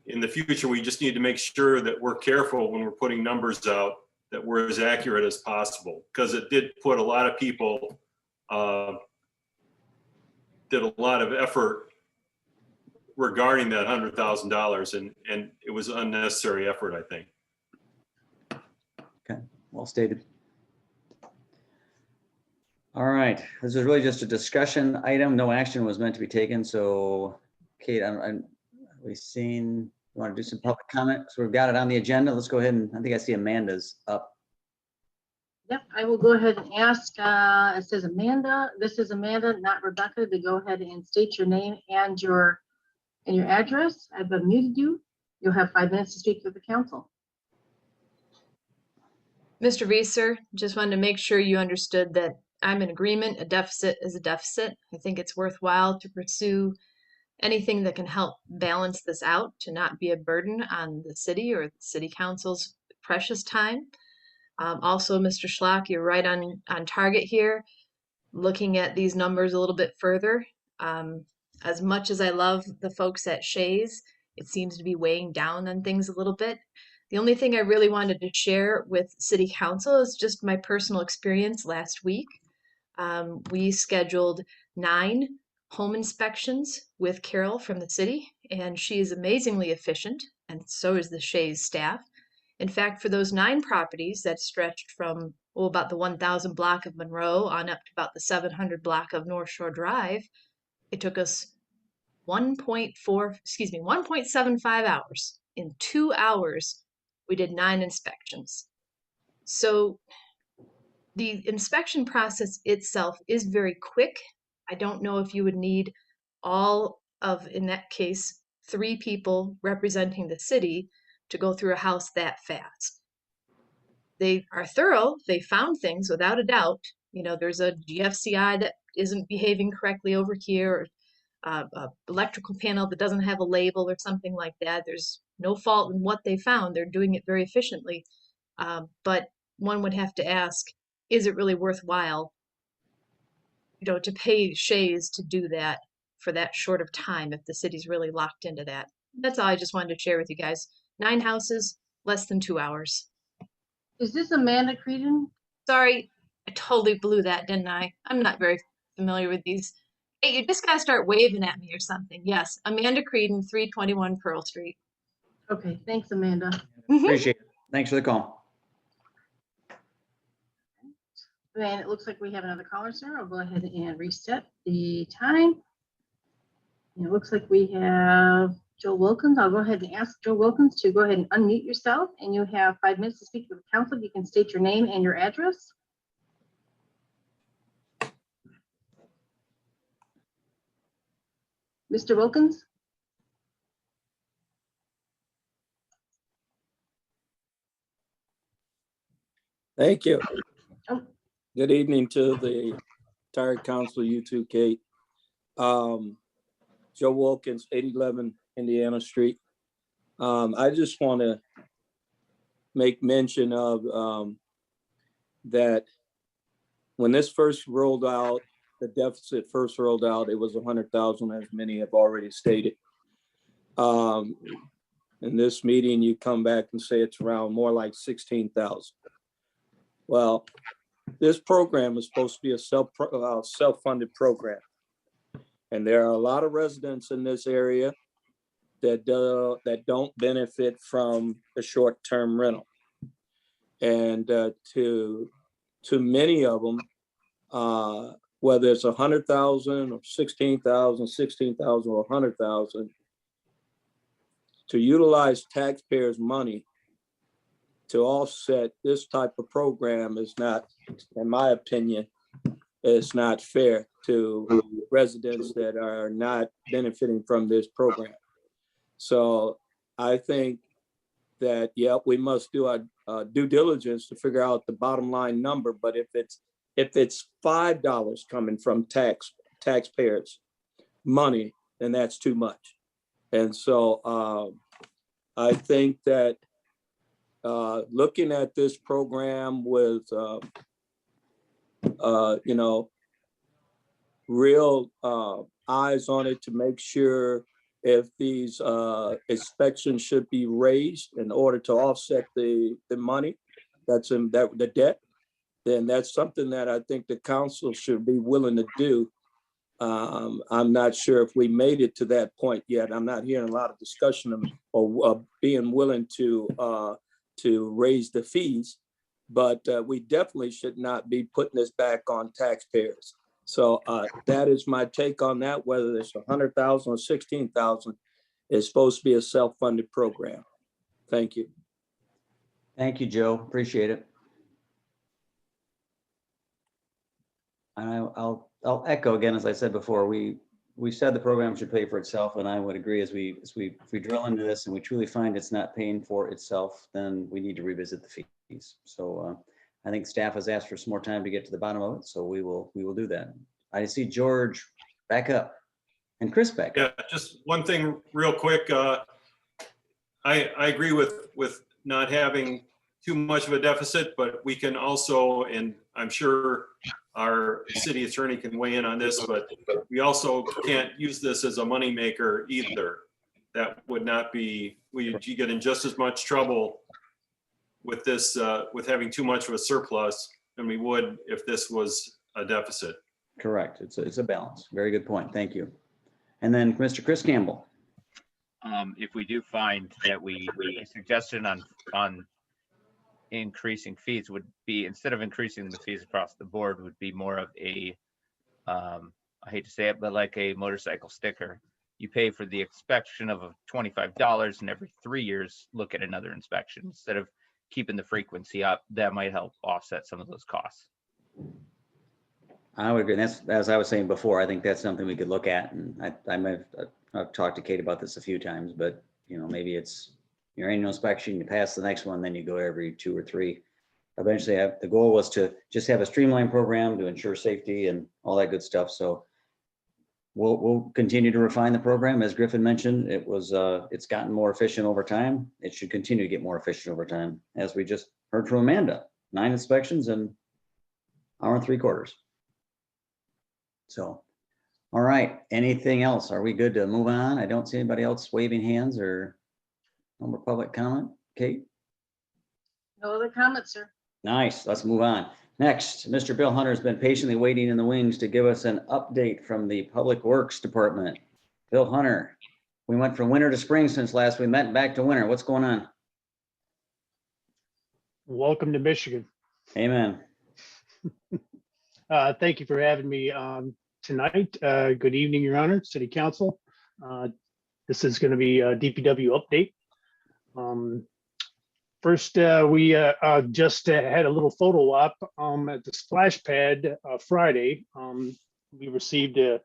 in the future, we just need to make sure that we're careful when we're putting numbers out, that we're as accurate as possible, because it did put a lot of people, did a lot of effort regarding that $100,000, and it was unnecessary effort, I think. Okay, well stated. All right, this is really just a discussion item. No action was meant to be taken. So Kate, we've seen, you want to do some public comment? So we've got it on the agenda. Let's go ahead and, I think I see Amanda's up. Yep, I will go ahead and ask, it says Amanda, this is Amanda, not Rebecca, to go ahead and state your name and your address. I've unmuted you. You'll have 5 minutes to speak with the council. Mr. Reeser, just wanted to make sure you understood that I'm in agreement. A deficit is a deficit. I think it's worthwhile to pursue anything that can help balance this out, to not be a burden on the city or the city council's precious time. Also, Mr. Schlock, you're right on target here. Looking at these numbers a little bit further, as much as I love the folks at Shays, it seems to be weighing down on things a little bit. The only thing I really wanted to share with City Council is just my personal experience last week. We scheduled 9 home inspections with Carol from the city, and she is amazingly efficient, and so is the Shays staff. In fact, for those 9 properties that stretched from about the 1000 block of Monroe on up to about the 700 block of North Shore Drive, it took us 1.75 hours. In 2 hours, we did 9 inspections. So the inspection process itself is very quick. I don't know if you would need all of, in that case, 3 people representing the city to go through a house that fast. They are thorough. They found things without a doubt. You know, there's a GFCI that isn't behaving correctly over here, or electrical panel that doesn't have a label or something like that. There's no fault in what they found. They're doing it very efficiently. But one would have to ask, is it really worthwhile, you know, to pay Shays to do that for that short of time if the city's really locked into that? That's all I just wanted to share with you guys. 9 houses, less than 2 hours. Is this Amanda Creedon? Sorry, I totally blew that, didn't I? I'm not very familiar with these. Hey, you just gotta start waving at me or something. Yes, Amanda Creedon, 321 Pearl Street. Okay, thanks, Amanda. Appreciate it. Thanks for the call. And it looks like we have another caller, sir. I'll go ahead and reset the time. And it looks like we have Joe Wilkins. I'll go ahead and ask Joe Wilkins to go ahead and unmute yourself, and you have 5 minutes to speak with the council. You can state your name and your address. Mr. Wilkins? Thank you. Oh. Good evening to the entire council, you too, Kate. Joe Wilkins, 811 Indiana Street. I just want to make mention of that when this first rolled out, the deficit first rolled out, it was 100,000, as many have already stated. In this meeting, you come back and say it's around more like 16,000. Well, this program is supposed to be a self-funded program. And there are a lot of residents in this area that don't benefit from a short-term rental. And to many of them, whether it's 100,000 or 16,000, 16,000 or 100,000, to utilize taxpayers' money to offset this type of program is not, in my opinion, it's not fair to residents that are not benefiting from this program. So I think that, yeah, we must do our due diligence to figure out the bottom line number, but if it's If it's $5 coming from taxpayers' money, then that's too much. And so I think that looking at this program with, you know, real eyes on it to make sure if these inspections should be raised in order to offset the money that's in that the debt, then that's something that I think the council should be willing to do. I'm not sure if we made it to that point yet. I'm not hearing a lot of discussion of being willing to raise the fees, but we definitely should not be putting this back on taxpayers. So that is my take on that. Whether it's 100,000 or 16,000, is supposed to be a self-funded program. Thank you. Thank you, Joe. Appreciate it. And I'll echo again, as I said before, we said the program should pay for itself, and I would agree if we drill into this and we truly find it's not paying for itself, then we need to revisit the fees. So I think staff has asked for some more time to get to the bottom of it, so we will do that. I see George back up and Chris back up. Yeah, just one thing real quick. I agree with not having too much of a deficit, but we can also, and I'm sure our city attorney can weigh in on this, but we also can't use this as a moneymaker either. That would not be, you get in just as much trouble with this, with having too much of a surplus than we would if this was a deficit. Correct. It's a balance. Very good point. Thank you. And then Mr. Chris Campbell. If we do find that a suggestion on increasing fees would be, instead of increasing the fees across the board, would be more of a, I hate to say it, but like a motorcycle sticker. You pay for the inspection of $25 and every 3 years, look at another inspection instead of keeping the frequency up. That might help offset some of those costs. I would agree. That's, as I was saying before, I think that's something we could look at. And I've talked to Kate about this a few times, but you know, maybe it's your annual inspection, you pass the next one, then you go every 2 or 3. Eventually, the goal was to just have a streamlined program to ensure safety and all that good stuff. So we'll continue to refine the program. As Griffin mentioned, it's gotten more efficient over time. It should continue to get more efficient over time. As we just heard from Amanda, 9 inspections in 1 hour and 3/4. So, all right, anything else? Are we good to move on? I don't see anybody else waving hands or no more public comment. Kate? No other comments, sir. Nice, let's move on. Next, Mr. Bill Hunter has been patiently waiting in the wings to give us an update from the Public Works Department. Bill Hunter, we went from winter to spring since last we met, back to winter. What's going on? Welcome to Michigan. Amen. Thank you for having me tonight. Good evening, Your Honor, City Council. This is going to be a DPW update. First, we just had a little photo op at the splash pad Friday. We received a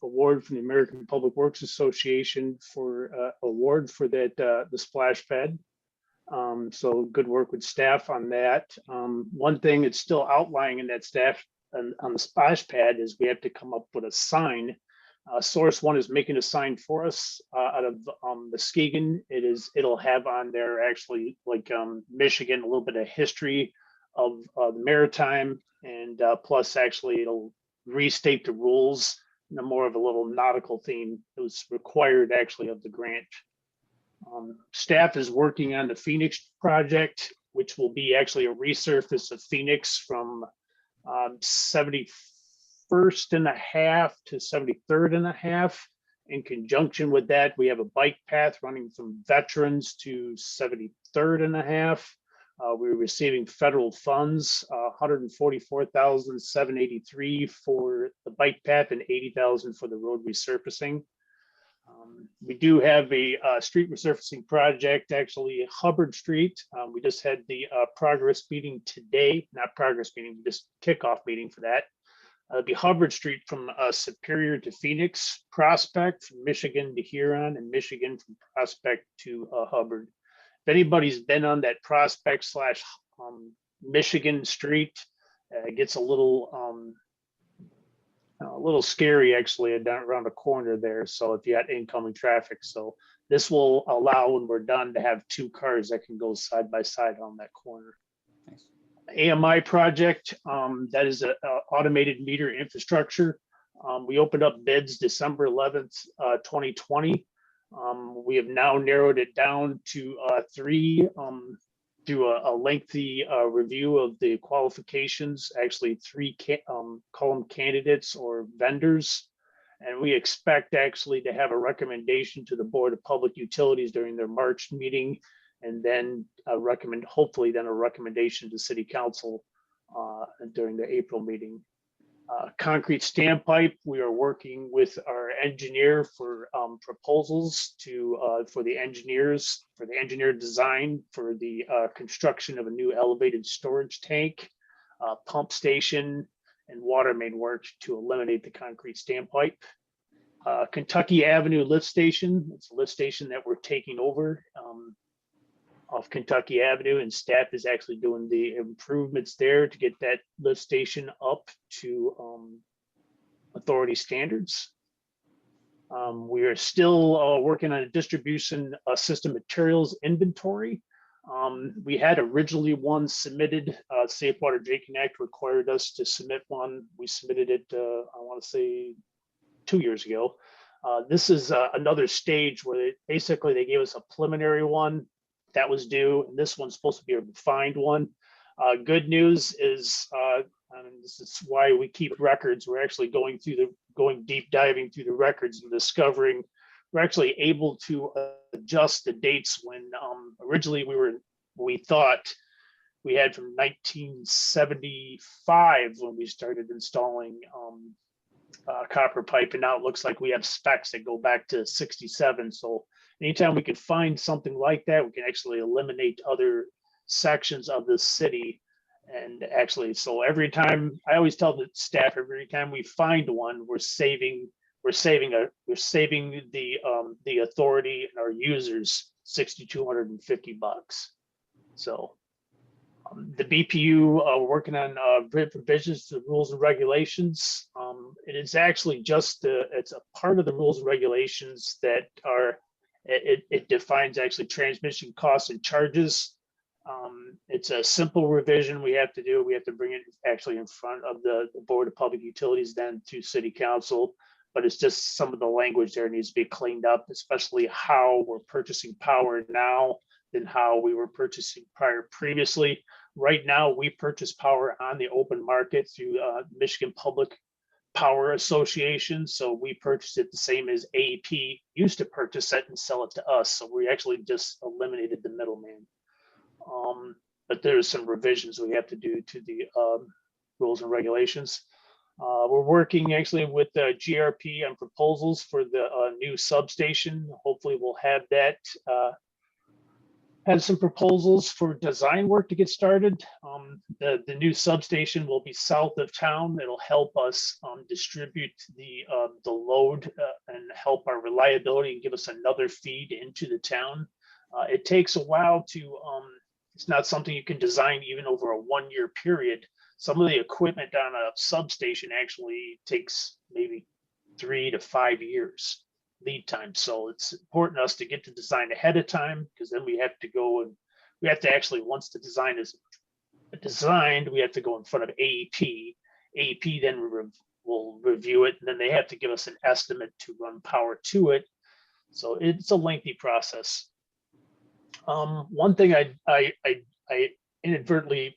award from the American Public Works Association for award for that the splash pad. So good work with staff on that. One thing that's still outlying in that staff on the splash pad is we have to come up with a sign. Source One is making a sign for us out of Muskegon. It'll have on there actually like Michigan, a little bit of history of the maritime, and plus actually it'll restate the rules in a more of a little nautical theme. It was required actually of the grant. Staff is working on the Phoenix project, which will be actually a resurface of Phoenix from 71st and a half to 73rd and a half. In conjunction with that, we have a bike path running from Veterans to 73rd and a half. We're receiving federal funds, $144,783 for the bike path and $80,000 for the road resurfacing. We do have a street resurfacing project, actually Hubbard Street. We just had the progress meeting today, not progress meeting, just kickoff meeting for that. It'll be Hubbard Street from Superior to Phoenix, Prospect from Michigan to Huron, and Michigan from Prospect to Hubbard. If anybody's been on that Prospect / Michigan Street, It gets a little scary actually down around the corner there. So if you got incoming traffic, so this will allow when we're done to have 2 cars that can go side by side on that corner. Nice. AMI project, that is a automated meter infrastructure. We opened up bids December 11th, 2020. We have now narrowed it down to 3 through a lengthy review of the qualifications, actually 3 column candidates or vendors. And we expect actually to have a recommendation to the Board of Public Utilities during their March meeting, and then hopefully then a recommendation to City Council during the April meeting. Concrete standpipe, we are working with our engineer for proposals for the engineer design for the construction of a new elevated storage tank, pump station, and water main work to eliminate the concrete standpipe. Kentucky Avenue lift station, it's a lift station that we're taking over off Kentucky Avenue, and staff is actually doing the improvements there to get that lift station up to authority standards. We are still working on a distribution system materials inventory. We had originally one submitted. Safe Water Drinking Act required us to submit one. We submitted it, I want to say 2 years ago. This is another stage where basically they gave us a preliminary one that was due, and this one's supposed to be a refined one. Good news is, and this is why we keep records. We're actually going deep diving through the records and discovering we're actually able to adjust the dates when originally we thought we had from 1975 when we started installing copper pipe, and now it looks like we have specs that go back to 67. So anytime we can find something like that, we can actually eliminate other sections of the city. And actually, so every time, I always tell the staff, every time we find one, we're saving the authority and our users $6,250. So the BPU working on revisions to the rules and regulations. It is actually just it's a part of the rules and regulations that are it defines actually transmission costs and charges. It's a simple revision we have to do. We have to bring it actually in front of the Board of Public Utilities, then to City Council. But it's just some of the language there needs to be cleaned up, especially how we're purchasing power now than how we were purchasing previously. Right now, we purchase power on the open market through Michigan Public Power Association. So we purchase it the same as AEP used to purchase it and sell it to us. So we actually just eliminated the middleman. But there's some revisions we have to do to the rules and regulations. We're working actually with GRP on proposals for the new substation. Hopefully we'll have that. Had some proposals for design work to get started. The new substation will be south of town. It'll help us distribute the load and help our reliability and give us another feed into the town. It takes a while to, it's not something you can design even over a 1-year period. Some of the equipment on a substation actually takes maybe 3 to 5 years lead time. So it's important to us to get the design ahead of time, because then we have to go and we have to actually, once the design is designed, we have to go in front of AEP. AEP then will review it, and then they have to give us an estimate to run power to it. So it's a lengthy process. One thing I inadvertently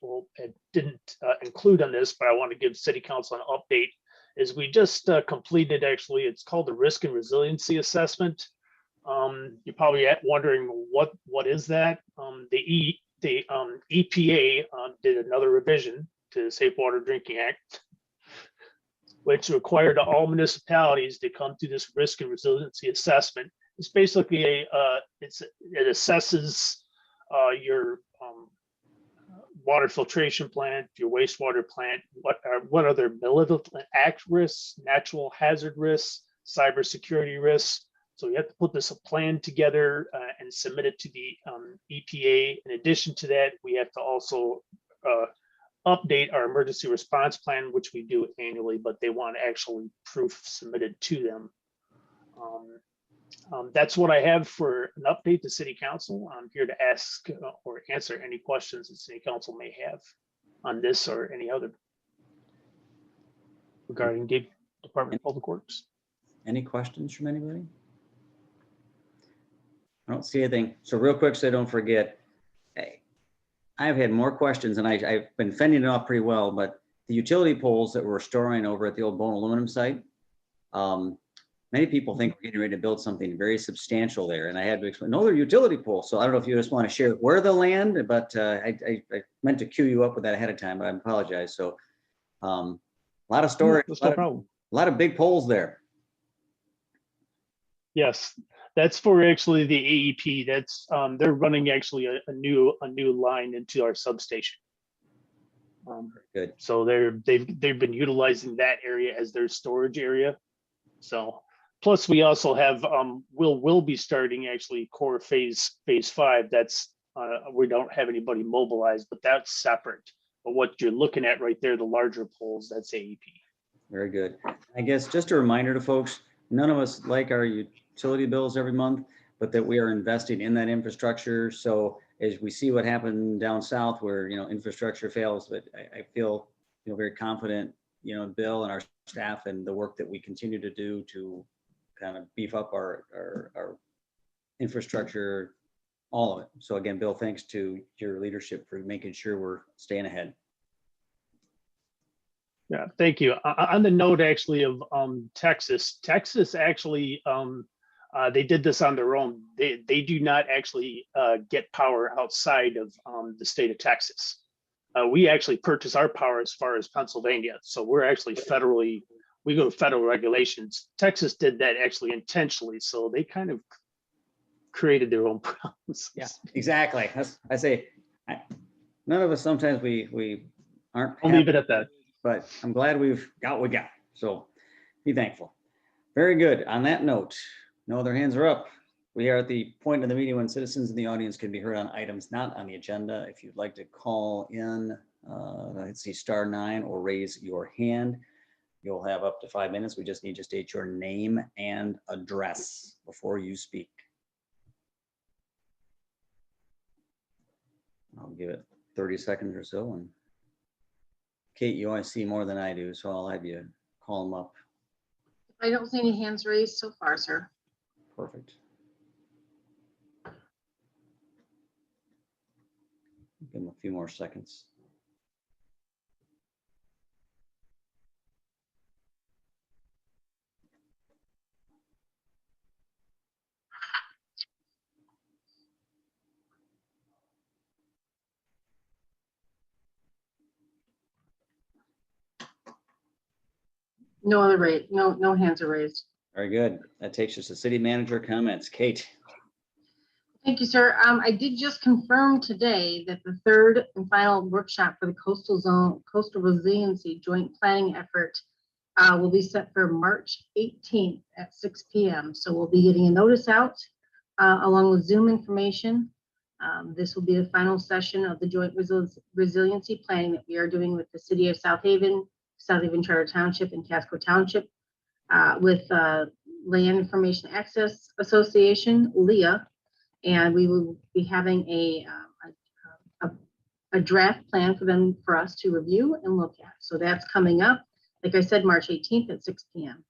didn't include on this, but I want to give City Council an update, is we just completed, actually, it's called the Risk and Resiliency Assessment. You're probably wondering what is that? The EPA did another revision to the Safe Water Drinking Act, which required all municipalities to come through this Risk and Resiliency Assessment. It's basically it assesses your water filtration plant, your wastewater plant, what are their malevolent act risks, natural hazard risks, cybersecurity risks. So we have to put this plan together and submit it to the EPA. In addition to that, we have to also update our emergency response plan, which we do annually, but they want actually proof submitted to them. That's what I have for an update to City Council. I'm here to ask or answer any questions that City Council may have on this or any other regarding the Department of Public Works. Any questions from anybody? I don't see anything. So real quick, so I don't forget, I've had more questions and I've been fending it off pretty well, but the utility poles that we're storing over at the old Bone Aluminum site, many people think we're getting ready to build something very substantial there. And I had to explain, no, they're utility poles. So I don't know if you just want to share where the land, but I meant to cue you up with that ahead of time, but I apologize. So a lot of storage, That's no problem. a lot of big poles there. Yes, that's for actually the AEP. That's they're running actually a new line into our substation. Good. So they've been utilizing that area as their storage area. So plus we also have we'll be starting actually core phase 5. That's we don't have anybody mobilized, but that's separate. But what you're looking at right there, the larger poles, that's AEP. Very good. I guess just a reminder to folks, none of us like our utility bills every month, but that we are investing in that infrastructure. So as we see what happened down south where, infrastructure fails, but I feel, very confident, Bill and our staff and the work that we continue to do to kind of beef up our infrastructure, all of it. So again, Bill, thanks to your leadership for making sure we're staying ahead. Yeah, thank you. On the note actually of Texas actually they did this on their own. They do not actually get power outside of the state of Texas. We actually purchase our power as far as Pennsylvania. So we're actually we go to federal regulations. Texas did that actually intentionally. So they kind of created their own problems. Yeah, exactly. I say, none of us, sometimes we aren't. I'll leave it at that. But I'm glad we've got what we got. So be thankful. Very good. On that note, no other hands are up. We are at the point of the meeting when citizens in the audience can be heard on items not on the agenda. If you'd like to call in, let's see, *9 or raise your hand. You'll have up to 5 minutes. We just need to state your name and address before you speak. I'll give it 30 seconds or so. And Kate, you always see more than I do, so I'll have you call them up. I don't see any hands raised so far, sir. Perfect. Give them a few more seconds. No other rate, no hands are raised. Very good. That takes us to city manager comments. Kate. Thank you, sir. I did just confirm today that the third and final workshop for the coastal resiliency joint planning effort will be set for March 18th at 6 p.m. So we'll be getting a notice out along with Zoom information. This will be the final session of the joint resiliency planning that we are doing with the city of South Haven Charter Township, and Casco Township with Land Information Access Association, LIA. And we will be having a draft plan for us to review and look at. So that's coming up, like I said, March 18th at 6 p.m.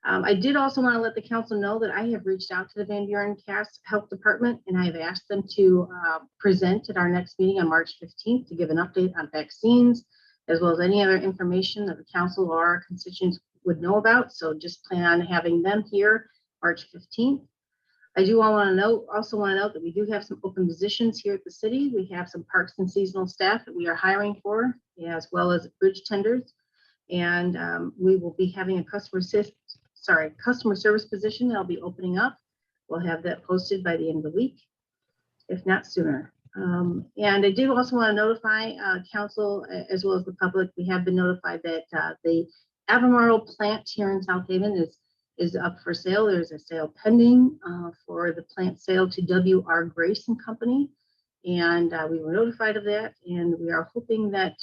I did also want to let the council know that I have reached out to the Van Buren Cass Health Department, and I have asked them to present at our next meeting on March 15th to give an update on vaccines, as well as any other information that the council or our constituents would know about. So just plan on having them here March 15th. I do also want to note that we do have some open positions here at the city. We have some parks and seasonal staff that we are hiring for, as well as bridge tenders. And we will be having a customer service position that'll be opening up. We'll have that posted by the end of the week, if not sooner. And I do also want to notify council as well as the public. We have been notified that the Albemarle plant here in South Haven is up for sale. There's a sale pending for the plant sale to W.R. Grace and Company. And we were notified of that. And we are hoping that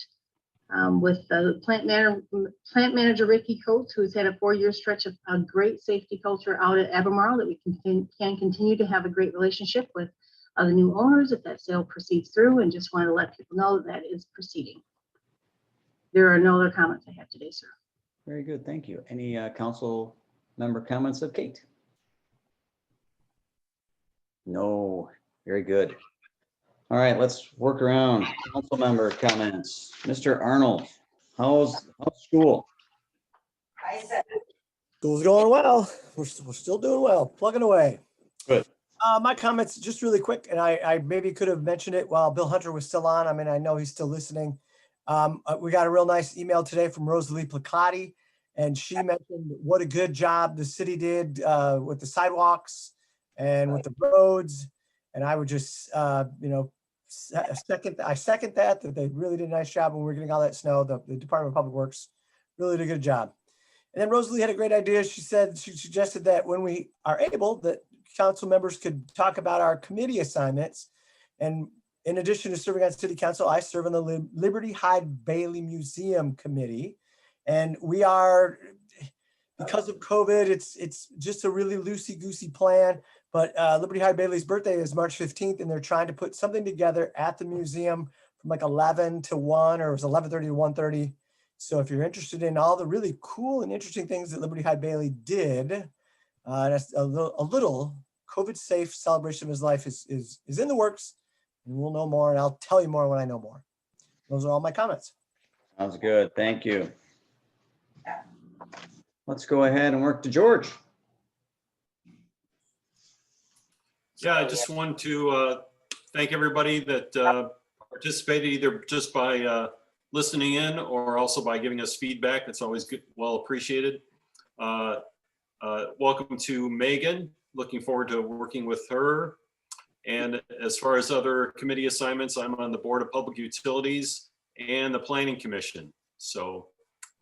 with the plant manager Ricky Coates, who's had a 4-year stretch of a great safety culture out at Albemarle, that we can continue to have a great relationship with the new owners if that sale proceeds through, and just wanted to let people know that is proceeding. There are no other comments I have today, sir. Very good, thank you. Any council member comments of Kate? No, very good. All right, let's work around council member comments. Mr. Arnold, how's school? School's going well. We're still doing well, plugging away. Good. My comments just really quick, and I maybe could have mentioned it while Bill Hunter was still on. I mean, I know he's still listening. We got a real nice email today from Rosalie Placati, and she mentioned what a good job the city did with the sidewalks and with the roads. And I would just, second that they really did a nice job when we were getting all that snow. The Department of Public Works really did a good job. And then Rosalie had a great idea. She suggested that when we are able, that council members could talk about our committee assignments. And in addition to serving on city council, I serve on the Liberty Hyde Bailey Museum Committee. And we are, because of COVID, it's just a really loosey-goosey plan. But Liberty Hyde Bailey's birthday is March 15th, and they're trying to put something together at the museum from like 11 to 1, or it was 11:30 to 1:30. So if you're interested in all the really cool and interesting things that Liberty Hyde Bailey did, that's a little COVID-safe celebration of his life is in the works, and we'll know more, and I'll tell you more when I know more. Those are all my comments. Sounds good, thank you. Let's go ahead and work to George. Yeah, I just wanted to thank everybody that participated, either just by listening in or also by giving us feedback. It's always good, well appreciated. Welcome to Megan. Looking forward to working with her. And as far as other committee assignments, I'm on the Board of Public Utilities and the Planning Commission. So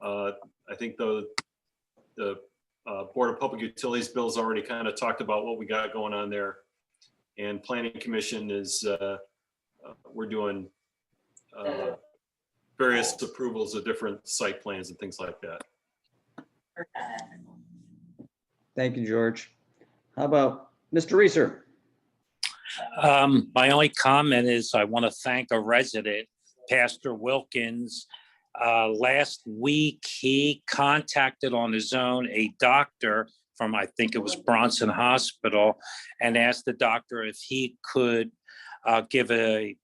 I think the Board of Public Utilities Bill's already kind of talked about what we got going on there. And Planning Commission is, we're doing various approvals of different site plans and things like that. Thank you, George. How about Mr. Reeser? My only comment is I want to thank a resident, Pastor Wilkins. Last week, he contacted on his own a doctor from, I think it was Bronson Hospital, and asked the doctor if he could give a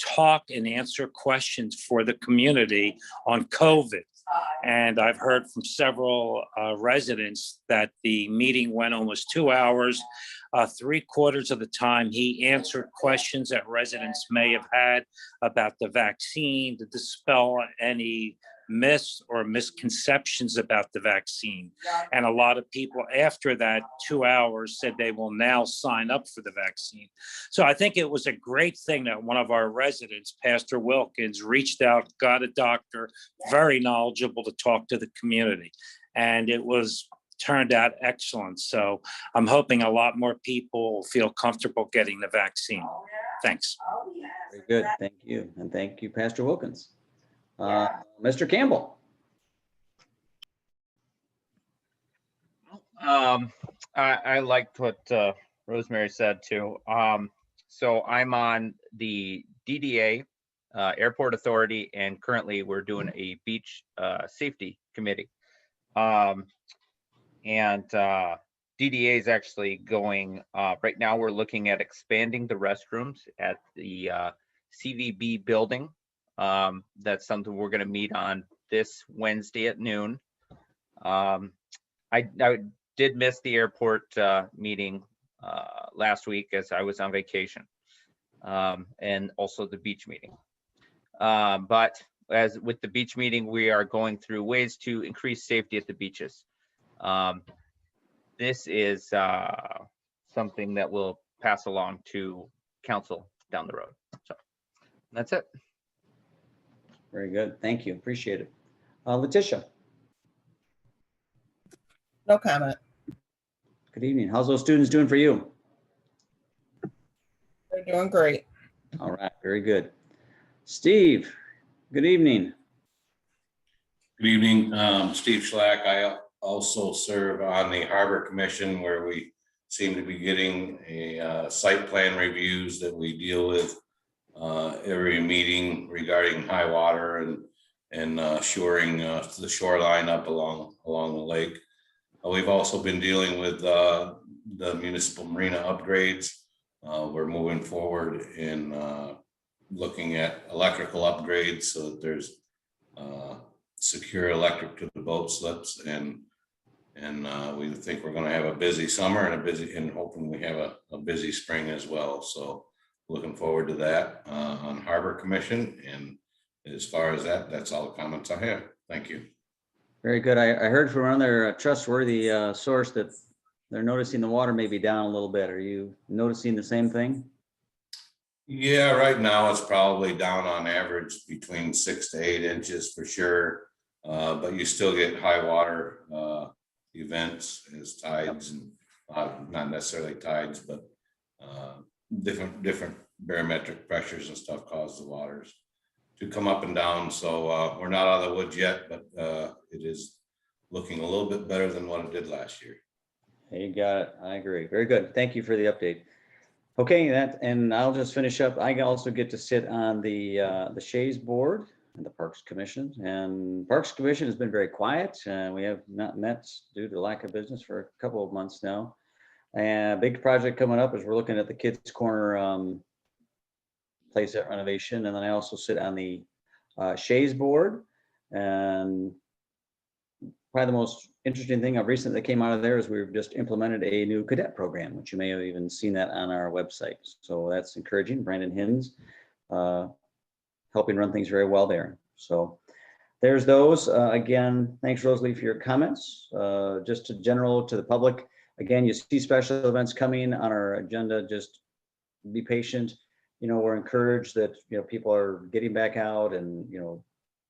talk and answer questions for the community on COVID. And I've heard from several residents that the meeting went almost 2 hours. 3/4 of the time, he answered questions that residents may have had about the vaccine, to dispel any myths or misconceptions about the vaccine. And a lot of people after that 2 hours said they will now sign up for the vaccine. So I think it was a great thing that one of our residents, Pastor Wilkins, reached out, got a doctor, very knowledgeable, to talk to the community. And it was turned out excellent. So I'm hoping a lot more people feel comfortable getting the vaccine. Thanks. Very good, thank you. And thank you, Pastor Wilkins. Mr. Campbell. I liked what Rosemary said too. So I'm on the DDA, Airport Authority, and currently we're doing a beach safety committee. And DDA is actually going, right now we're looking at expanding the restrooms at the CVB building. That's something we're going to meet on this Wednesday at noon. I did miss the airport meeting last week as I was on vacation, and also the beach meeting. But as with the beach meeting, we are going through ways to increase safety at the beaches. This is something that we'll pass along to council down the road. So that's it. Very good, thank you, appreciate it. Letitia. No comment. Good evening. How's those students doing for you? They're doing great. All right, very good. Steve, good evening. Good evening, Steve Schlack. I also serve on the Harbor Commission, where we seem to be getting a site plan reviews that we deal with every meeting regarding high water and shoring the shoreline up along the lake. We've also been dealing with the municipal marina upgrades. We're moving forward in looking at electrical upgrades so that there's secure electric to the boat slips, and we think we're going to have a busy summer and hoping we have a busy spring as well. So looking forward to that on Harbor Commission. And as far as that's all the comments I have. Thank you. Very good. I heard from another trustworthy source that they're noticing the water may be down a little bit. Are you noticing the same thing? Yeah, right now it's probably down on average between 6 to 8 inches for sure. But you still get high water events as tides and not necessarily tides, but different barometric pressures and stuff cause the waters to come up and down. So we're not out of the woods yet, but it is looking a little bit better than what it did last year. You got it. I agree. Very good. Thank you for the update. Okay, and I'll just finish up. I also get to sit on the Shays board and the Parks Commission, and Parks Commission has been very quiet. We have not met due to lack of business for a couple of months now. And a big project coming up is we're looking at the Kids Corner playset renovation, and then I also sit on the Shays board. And probably the most interesting thing of recent that came out of there is we've just implemented a new cadet program, which you may have even seen that on our website. So that's encouraging. Brandon Hins helping run things very well there. So there's those. Again, thanks, Rosalie, for your comments. Just to the public, again, you see special events coming on our agenda. Just be patient. We're encouraged that people are getting back out, and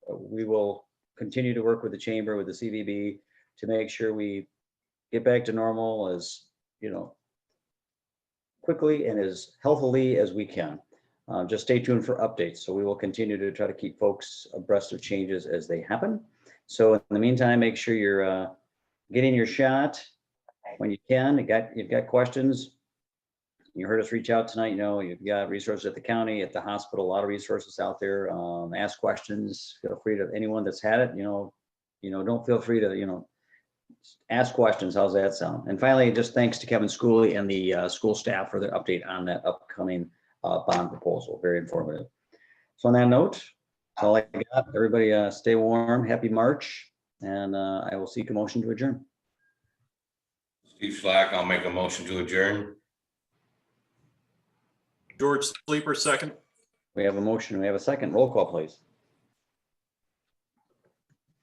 we will continue to work with the chamber, with the CVB, to make sure we get back to normal as quickly and as healthily as we can. Just stay tuned for updates. So we will continue to try to keep folks abreast of changes as they happen. So in the meantime, make sure you're getting your shot when you can. You've got questions. You heard us reach out tonight. You've got resources at the county, at the hospital, a lot of resources out there. Ask questions. Feel free to anyone that's had it. Don't feel free to ask questions. How's that sound? And finally, just thanks to Kevin Schooley and the school staff for their update on that upcoming bond proposal. Very informative. So on that note, that's all I got. Everybody stay warm. Happy March. And I will seek a motion to adjourn. Steve Schlack, I'll make a motion to adjourn. George Sleeper, second. We have a motion. We have a second. Roll call, please.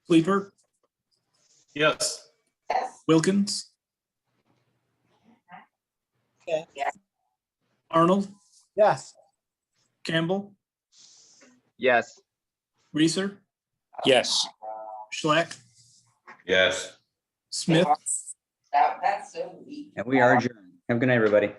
Sleeper, Yes. Wilkins, Arnold, Yes. Campbell, Yes. Reeser, Yes. Schlack, Yes. Smith. And we are adjourned. Have a good night, everybody.